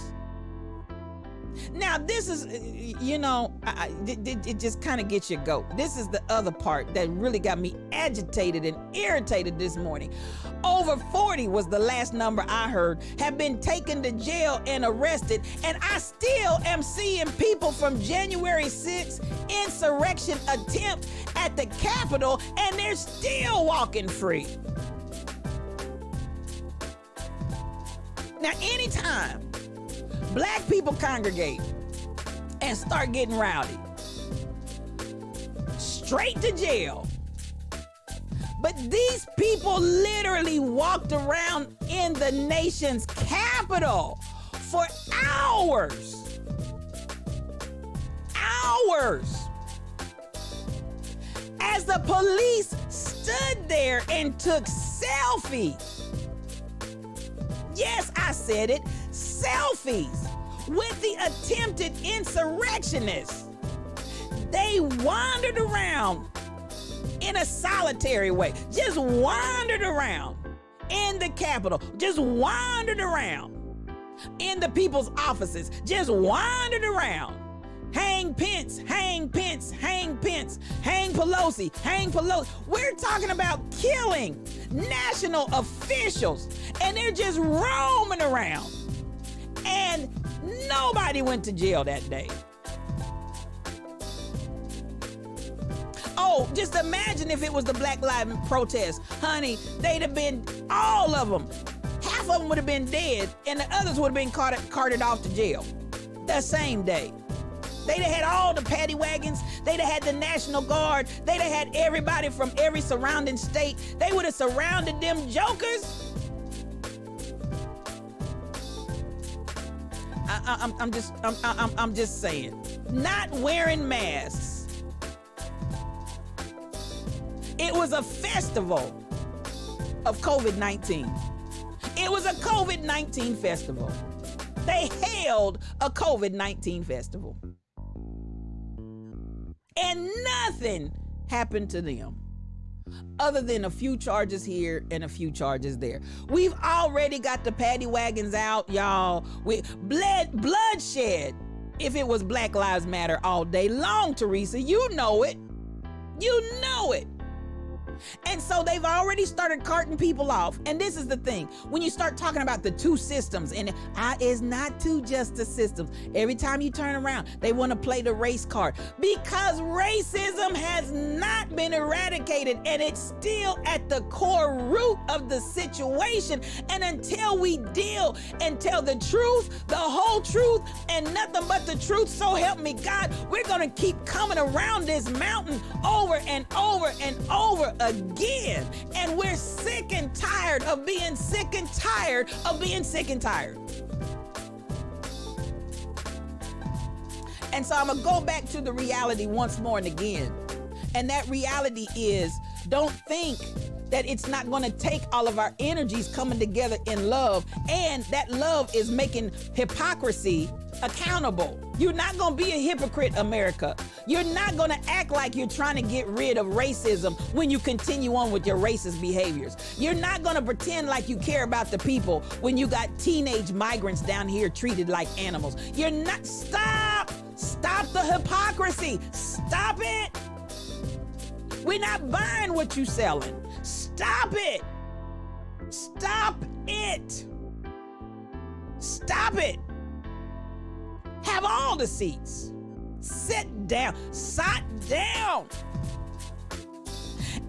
Now, this is, it just kind of gets your goat. This is the other part that really got me agitated and irritated this morning. Over 40 was the last number I heard, have been taken to jail and arrested, and I still am seeing people from January 6th insurrection attempt at the Capitol, and they're still walking free. Now, anytime Black people congregate and start getting rowdy, straight to jail. But these people literally walked around in the nation's capital for hours. Hours. As the police stood there and took selfies. Yes, I said it. Selfies with the attempted insurrectionists. They wandered around in a solitary way, just wandered around in the Capitol, just wandered around in the people's offices, just wandered around, Hang Pence, hang Pence, hang Pence, hang Pelosi, hang Pelosi. We're talking about killing national officials, and they're just roaming around. And nobody went to jail that day. Oh, just imagine if it was the Black Lives protest. Honey, they'd have been, all of them. Half of them would have been dead, and the others would have been carted off to jail that same day. They'd have had all the paddy wagons. They'd have had the National Guard. They'd have had everybody from every surrounding state. They would have surrounded them jokers. I'm just saying. Not wearing masks. It was a festival of COVID-19. It was a COVID-19 festival. They held a COVID-19 festival. And nothing happened to them other than a few charges here and a few charges there. We've already got the paddy wagons out, y'all. Bloodshed. If it was Black Lives Matter all day long, Teresa, you know it. You know it. And so they've already started carting people off. And this is the thing. When you start talking about the two systems, and it's not two justice systems. Every time you turn around, they want to play the race card. Because racism has not been eradicated, and it's still at the core root of the situation. And until we deal and tell the truth, the whole truth, and nothing but the truth, so help me God, we're going to keep coming around this mountain over and over and over again. And we're sick and tired of being sick and tired of being sick and tired. And so I'm gonna go back to the reality once more and again. And that reality is, don't think that it's not gonna take all of our energies coming together in love, and that love is making hypocrisy accountable. You're not gonna be a hypocrite, America. You're not gonna act like you're trying to get rid of racism when you continue on with your racist behaviors. You're not gonna pretend like you care about the people when you got teenage migrants down here treated like animals. You're not, stop the hypocrisy, stop it. We're not buying what you're selling. Stop it. Stop it. Stop it. Have all the seats. Sit down. Sit down.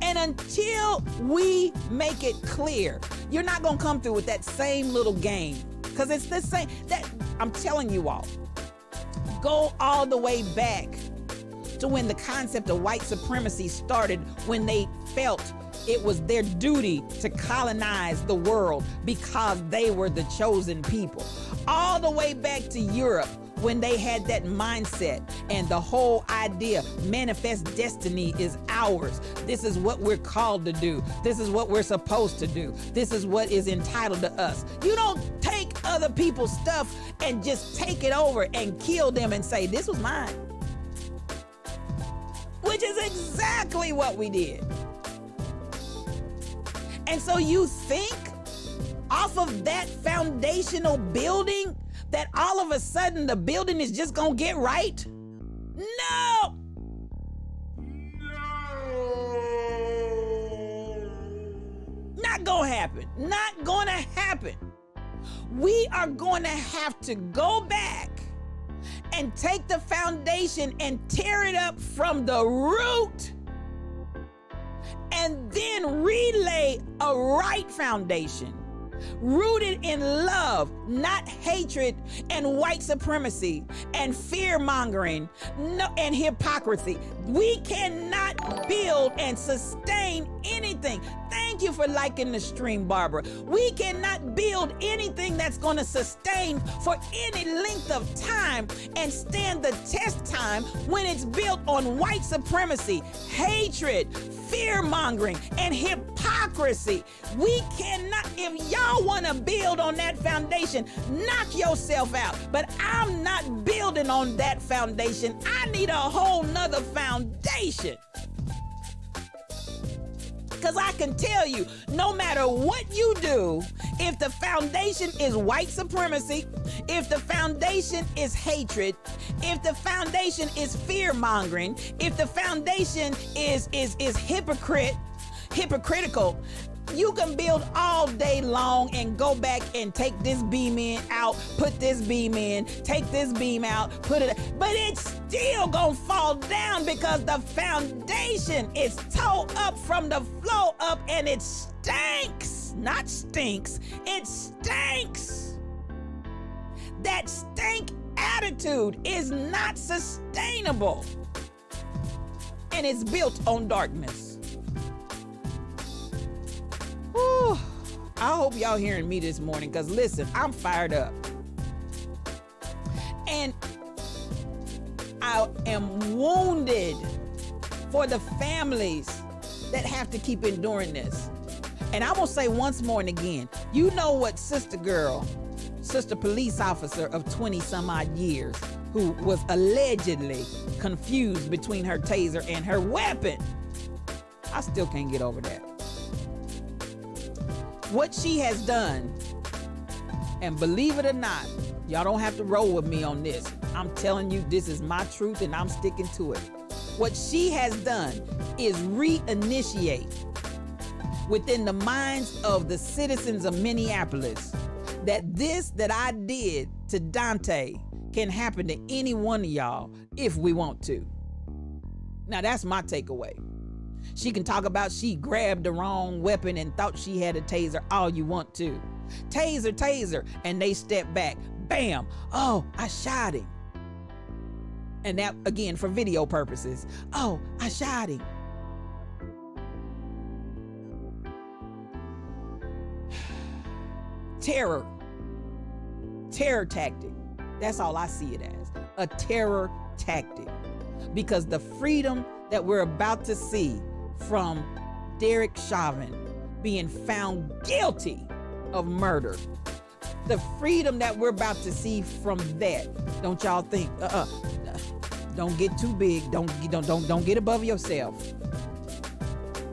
And until we make it clear, you're not going to come through with that same little game. Because it's the same. That I'm telling you all. Go all the way back to when the concept of white supremacy started, when they felt it was their duty to colonize the world because they were the chosen people. All the way back to Europe, when they had that mindset and the whole idea, manifest destiny is ours. This is what we're called to do. This is what we're supposed to do. This is what is entitled to us. You don't take other people's stuff and just take it over and kill them and say, this was mine. Which is exactly what we did. And so you think off of that foundational building that all of a sudden the building is just gonna get right? No! Not gonna happen. Not gonna happen. We are gonna have to go back and take the foundation and tear it up from the root, and then relay a right foundation rooted in love, not hatred and white supremacy and fear-mongering and hypocrisy. We cannot build and sustain anything. Thank you for liking the stream, Barbara. We cannot build anything that's going to sustain for any length of time and stand the test time when it's built on white supremacy, hatred, fear-mongering, and hypocrisy. We cannot, if y'all want to build on that foundation, knock yourself out. But I'm not building on that foundation. I need a whole nother foundation. Because I can tell you, no matter what you do, If the foundation is white supremacy, if the foundation is hatred, if the foundation is fear mongering, if the foundation is hypocritical, you can build all day long and go back and take this beam in out, put this beam in, take this beam out, put it, but it's still gonna fall down because the foundation is toe up from the flow up, and it stinks, not stinks, it stinks. That stink attitude is not sustainable, and it's built on darkness. Whew. I hope y'all hearing me this morning, because listen, I'm fired up. And I am wounded for the families that have to keep enduring this. And I'm gonna say once more and again, you know what sister police officer of 20 some odd years, who was allegedly confused between her taser and her weapon. I still can't get over that. What she has done, and believe it or not, y'all don't have to roll with me on this. I'm telling you, this is my truth and I'm sticking to it. What she has done is reinitiate within the minds of the citizens of Minneapolis that this that I did to Dante can happen to any one of y'all if we want to. Now that's my takeaway. She can talk about she grabbed the wrong weapon and thought she had a taser all you want to. Taser, and they step back. Bam! Oh, I shot him. And that, again, for video purposes. Oh, I shot him. Terror tactic. That's all I see it as. A terror tactic. Because the freedom that we're about to see from Derek Chauvin being found guilty of murder, the freedom that we're about to see from that, don't y'all think, don't get too big, don't get above yourself,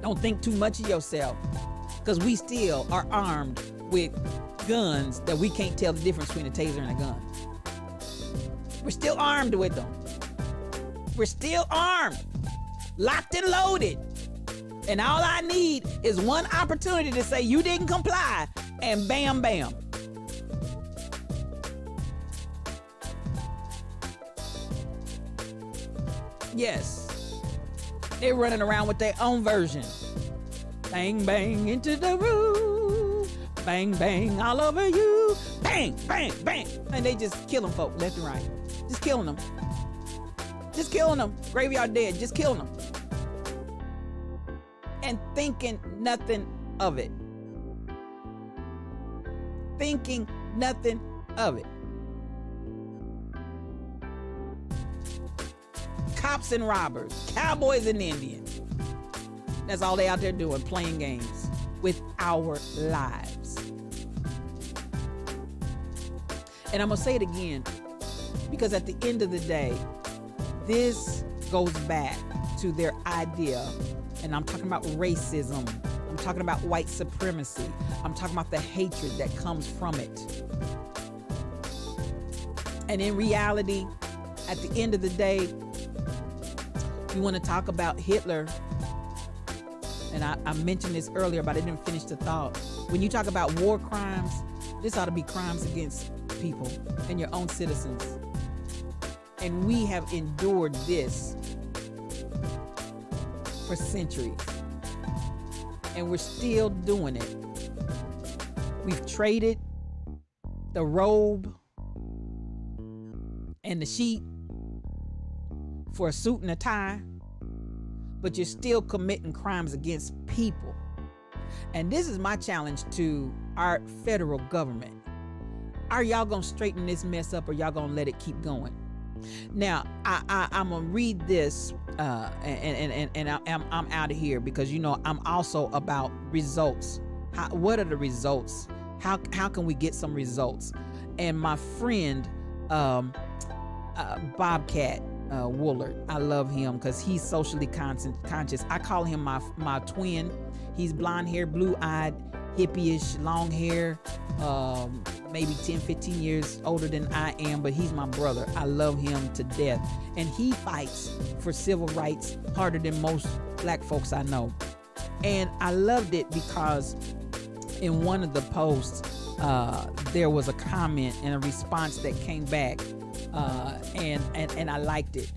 don't think too much of yourself, because we still are armed with guns that we can't tell the difference between a taser and a gun. We're still armed with them. We're still armed, locked and loaded. And all I need is one opportunity to say you didn't comply, and bam, bam. Yes, they're running around with their own version. Bang, bang into the roof. Bang, bang all over you. Bang, bang, bang. And they just killing folk left and right. Just killing them. Just killing them. Graveyard dead. Just killing them. And thinking nothing of it. Thinking nothing of it. Cops and robbers, cowboys and Indians. That's all they out there doing, playing games with our lives. And I'm gonna say it again, because at the end of the day, this goes back to their idea. And I'm talking about racism. I'm talking about white supremacy. I'm talking about the hatred that comes from it. And in reality, at the end of the day, you want to talk about Hitler. And I mentioned this earlier, but I didn't finish the thought. When you talk about war crimes, this ought to be crimes against people and your own citizens. And we have endured this for centuries, and we're still doing it. We've traded the robe and the sheet for a suit and a tie, but you're still committing crimes against people. And this is my challenge to our federal government. Are y'all gonna straighten this mess up, or y'all gonna let it keep going? Now, I'm gonna read this, and I'm out of here, because I'm also about results. What are the results? How can we get some results? And my friend Bobcat Woolard, I love him because he's socially conscious. I call him my twin. He's blonde hair, blue eyed. hippie-ish, long hair, maybe 10, 15 years older than I am, but he's my brother. I love him to death. And he fights for civil rights harder than most black folks I know. And I loved it because in one of the posts, there was a comment and a response that came back, and I liked it.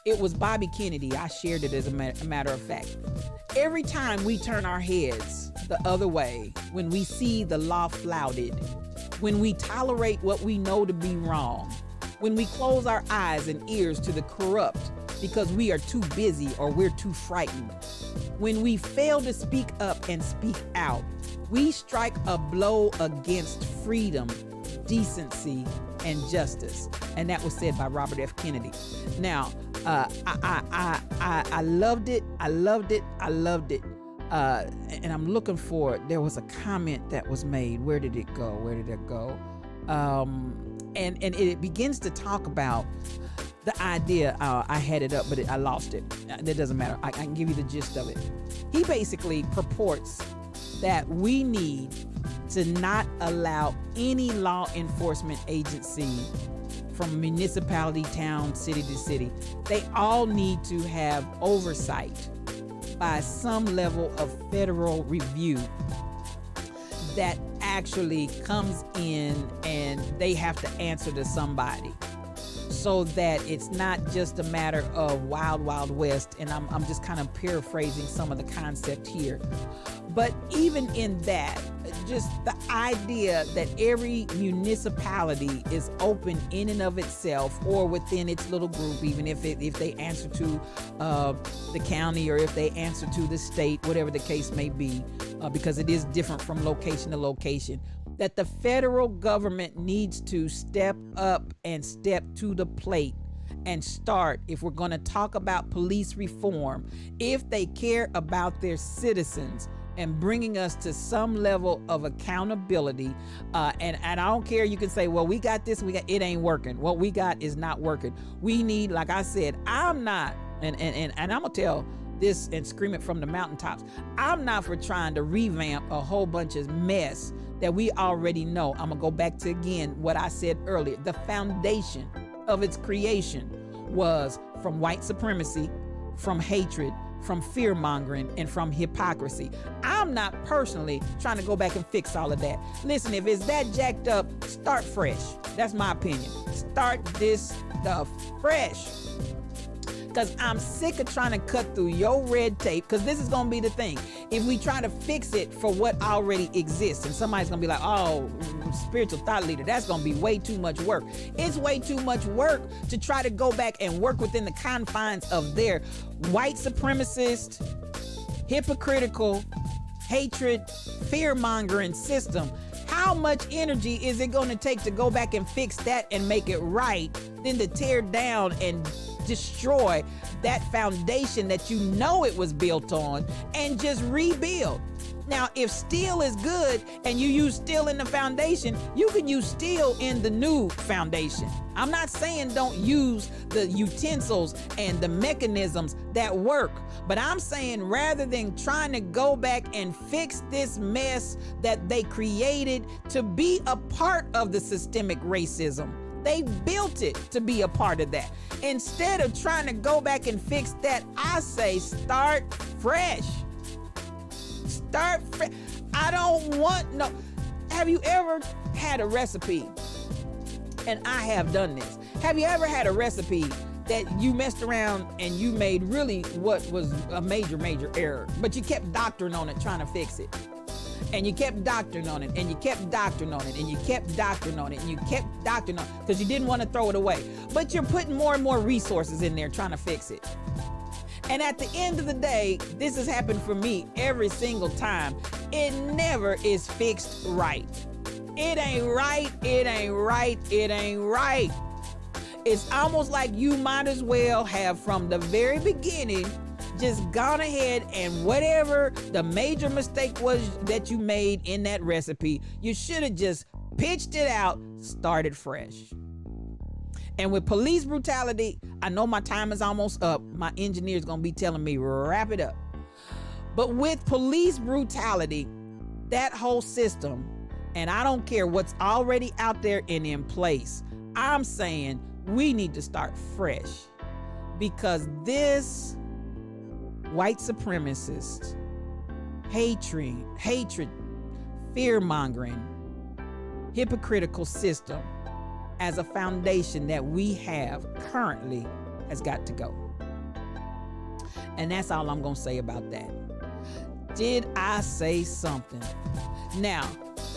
It was Bobby Kennedy. I shared it as a matter of fact. Every time we turn our heads the other way, when we see the law flouted, when we tolerate what we know to be wrong, when we close our eyes and ears to the corrupt because we are too busy or we're too frightened, when we fail to speak up and speak out, we strike a blow against freedom, decency, and justice. And that was said by Robert F. Kennedy. Now, I loved it. I loved it. I loved it. And I'm looking for it. There was a comment that was made. Where did it go? Where did it go? And it begins to talk about the idea. I had it up, but I lost it. That doesn't matter. I can give you the gist of it. He basically purports that we need to not allow any law enforcement agency, from municipality, town, city to city, they all need to have oversight by some level of federal review that actually comes in and they have to answer to somebody, so that it's not just a matter of wild, wild west. And I'm just kind of paraphrasing some of the concept here. But even in that, just the idea that every municipality is open in and of itself or within its little group, even if they answer to the county or if they answer to the state, whatever the case may be, because it is different from location to location, that the federal government needs to step up and step to the plate and start, if we're going to talk about police reform, if they care about their citizens, and bringing us to some level of accountability. And I don't care, you can say, well, we got this, it ain't working. What we got is not working. We need, like I said, I'm not, and I'm gonna tell this and scream it from the mountaintops, I'm not for trying to revamp a whole bunch of mess that we already know. I'm gonna go back to, again, what I said earlier. The foundation of its creation was from white supremacy, from hatred, from fear-mongering, and from hypocrisy. I'm not personally trying to go back and fix all of that. Listen, if it's that jacked up, start fresh. That's my opinion. Start this stuff fresh. Because I'm sick of trying to cut through your red tape, because this is going to be the thing. If we try to fix it for what already exists, and somebody's going to be like, oh, spiritual thought leader, that's going to be way too much work. It's way too much work to try to go back and work within the confines of their white supremacist, hypocritical, hatred, fear-mongering system. How much energy is it going to take to go back and fix that and make it right, than to tear down and destroy that foundation that you know it was built on and just rebuild? Now, if steel is good and you use steel in the foundation, you can use steel in the new foundation. I'm not saying don't use the utensils and the mechanisms that work, but I'm saying rather than trying to go back and fix this mess that they created to be a part of the systemic racism, they built it to be a part of that. Instead of trying to go back and fix that, I say start fresh. Start fresh. I don't want no. Have you ever had a recipe? And I have done this. Have you ever had a recipe that you messed around and you made really what was a major error, but you kept doctoring on it trying to fix it? And you kept doctoring on it, and you kept doctoring on it, and you kept doctoring on it, and you kept doctoring on it because you didn't want to throw it away. But you're putting more and more resources in there trying to fix it. And at the end of the day, this has happened for me every single time. It never is fixed right. It ain't right, it ain't right, it ain't right. It's almost like you might as well have from the very beginning just gone ahead and whatever the major mistake was that you made in that recipe, you should have just pitched it out, started fresh. And with police brutality, I know my time is almost up. My engineer's gonna be telling me, wrap it up. But with police brutality, that whole system, and I don't care what's already out there and in place, I'm saying we need to start fresh, because this white supremacist hatred, fear-mongering, hypocritical system as a foundation that we have currently has got to go. And that's all I'm going to say about that. Did I say something? Now,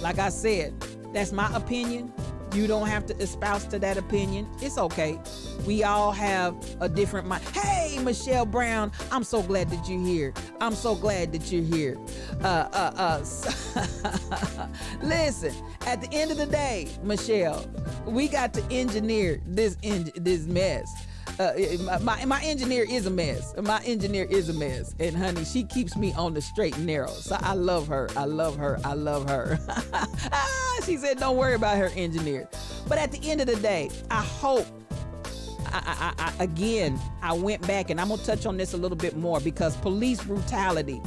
like I said, that's my opinion. You don't have to espouse to that opinion. It's okay. We all have a different mind. Hey, Michelle Brown, I'm so glad that you're here. I'm so glad that you're here. Listen, at the end of the day, Michelle, we got to engineer this mess. My engineer is a mess. My engineer is a mess. And honey, she keeps me on the straight and narrow. So I love her. I love her. I love her. She said, don't worry about her engineer. But at the end of the day, I hope, I went back, and I'm going to touch on this a little bit more, because police brutality,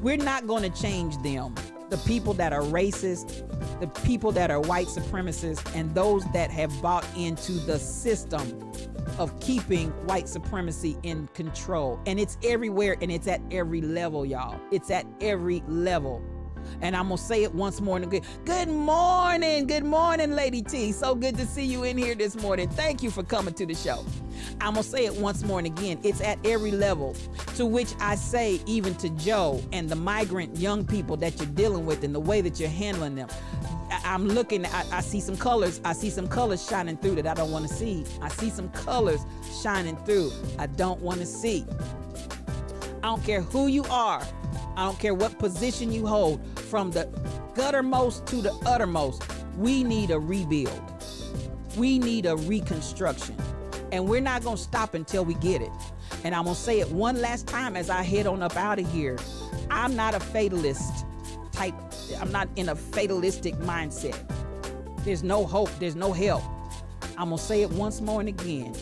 we're not going to change them. The people that are racist, the people that are white supremacists, and those that have bought into the system of keeping white supremacy in control. And it's everywhere, and it's at every level, y'all. It's at every level. And I'm gonna say it once more. Good morning, Lady T. So good to see you in here this morning. Thank you for coming to the show. I'm gonna say it once more and again. It's at every level, to which I say, even to Joe and the migrant young people that you're dealing with, and the way that you're handling them. I'm looking, I see some colors. I see some colors shining through that I don't want to see. I see some colors shining through I don't want to see. I don't care who you are. I don't care what position you hold, from the guttermost to the uttermost. We need a rebuild. We need a reconstruction. And we're not going to stop until we get it. And I'm going to say it one last time as I head on up out of here. I'm not a fatalist type. I'm not in a fatalistic mindset. There's no hope. There's no help. I'm going to say it once more and again.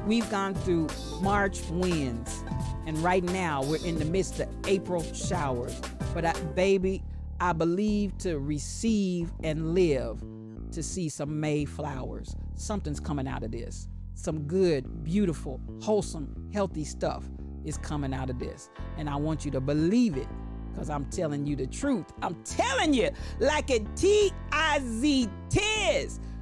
We've gone through March winds, and right now we're in the midst of April showers. But I believe to receive and live to see some May flowers. Something's coming out of this. Some good, beautiful, wholesome, healthy stuff is coming out of this. And I want you to believe it, because I'm telling you the truth. I'm telling you like it T-I-Z-Tis.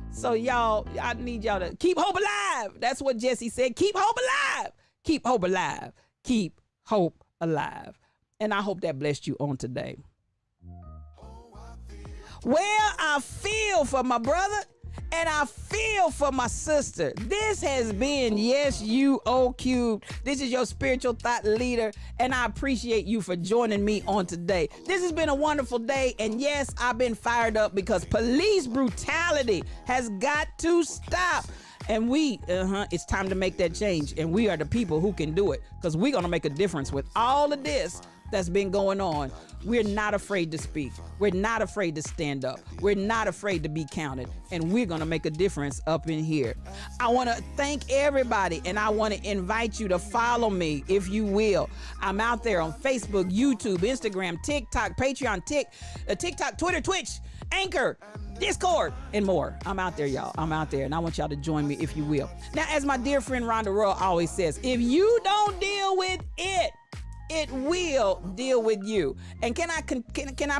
So y'all, I need y'all to keep hope alive. That's what Jesse said. Keep hope alive. Keep hope alive. Keep hope alive. And I hope that blessed you on today. Well, I feel for my brother, and I feel for my sister. This has been Yes You O Cubed. This is your spiritual thought leader, and I appreciate you for joining me on today. This has been a wonderful day, and yes, I've been fired up, because police brutality has got to stop. And it's time to make that change, and we are the people who can do it, because we're going to make a difference with all of this that's been going on. We're not afraid to speak. We're not afraid to stand up. We're not afraid to be counted, and we're going to make a difference up in here. I want to thank everybody, and I want to invite you to follow me, if you will. I'm out there on Facebook, YouTube, Instagram, TikTok, Patreon, TikTok, Twitter, Twitch, Anchor, Discord, and more. I'm out there, y'all. I'm out there, and I want y'all to join me, if you will. Now, as my dear friend Rhonda Royal always says, if you don't deal with it, it will deal with you. And can I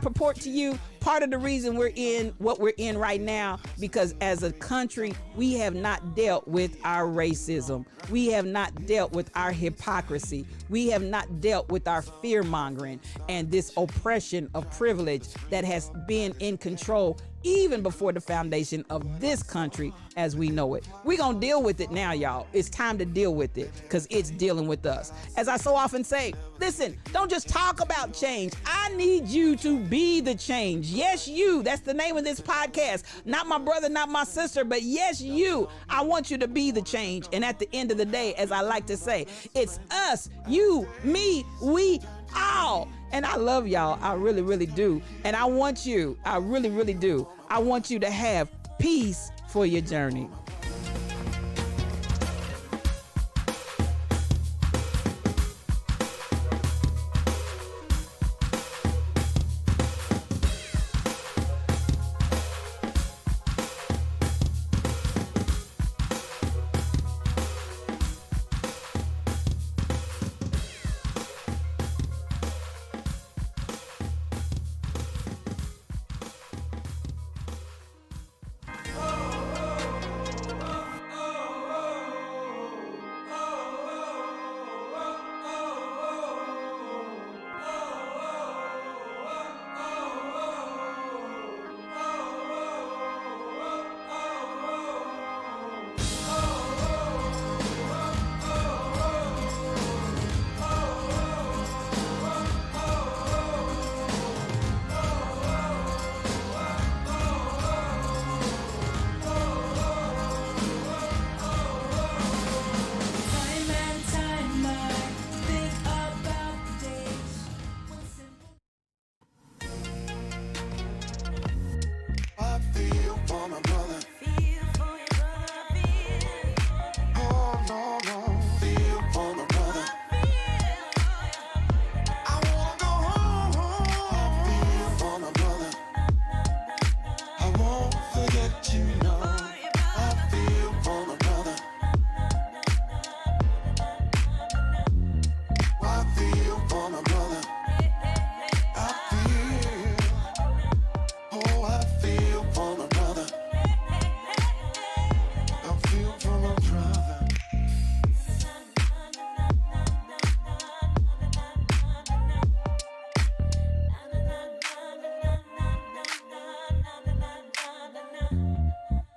purport to you part of the reason we're in what we're in right now? Because as a country, we have not dealt with our racism. We have not dealt with our hypocrisy. We have not dealt with our fear mongering and this oppression of privilege that has been in control even before the foundation of this country as we know it. We're going to deal with it now, y'all. It's time to deal with it, because it's dealing with us. As I so often say, listen, don't just talk about change. I need you to be the change. Yes, you. That's the name of this podcast. Not my brother, not my sister, but yes, you. I want you to be the change. And at the end of the day, as I like to say, it's us, you, me, we, all. And I love y'all. I really, really do. And I want you, I really, really do. I want you to have peace for your journey.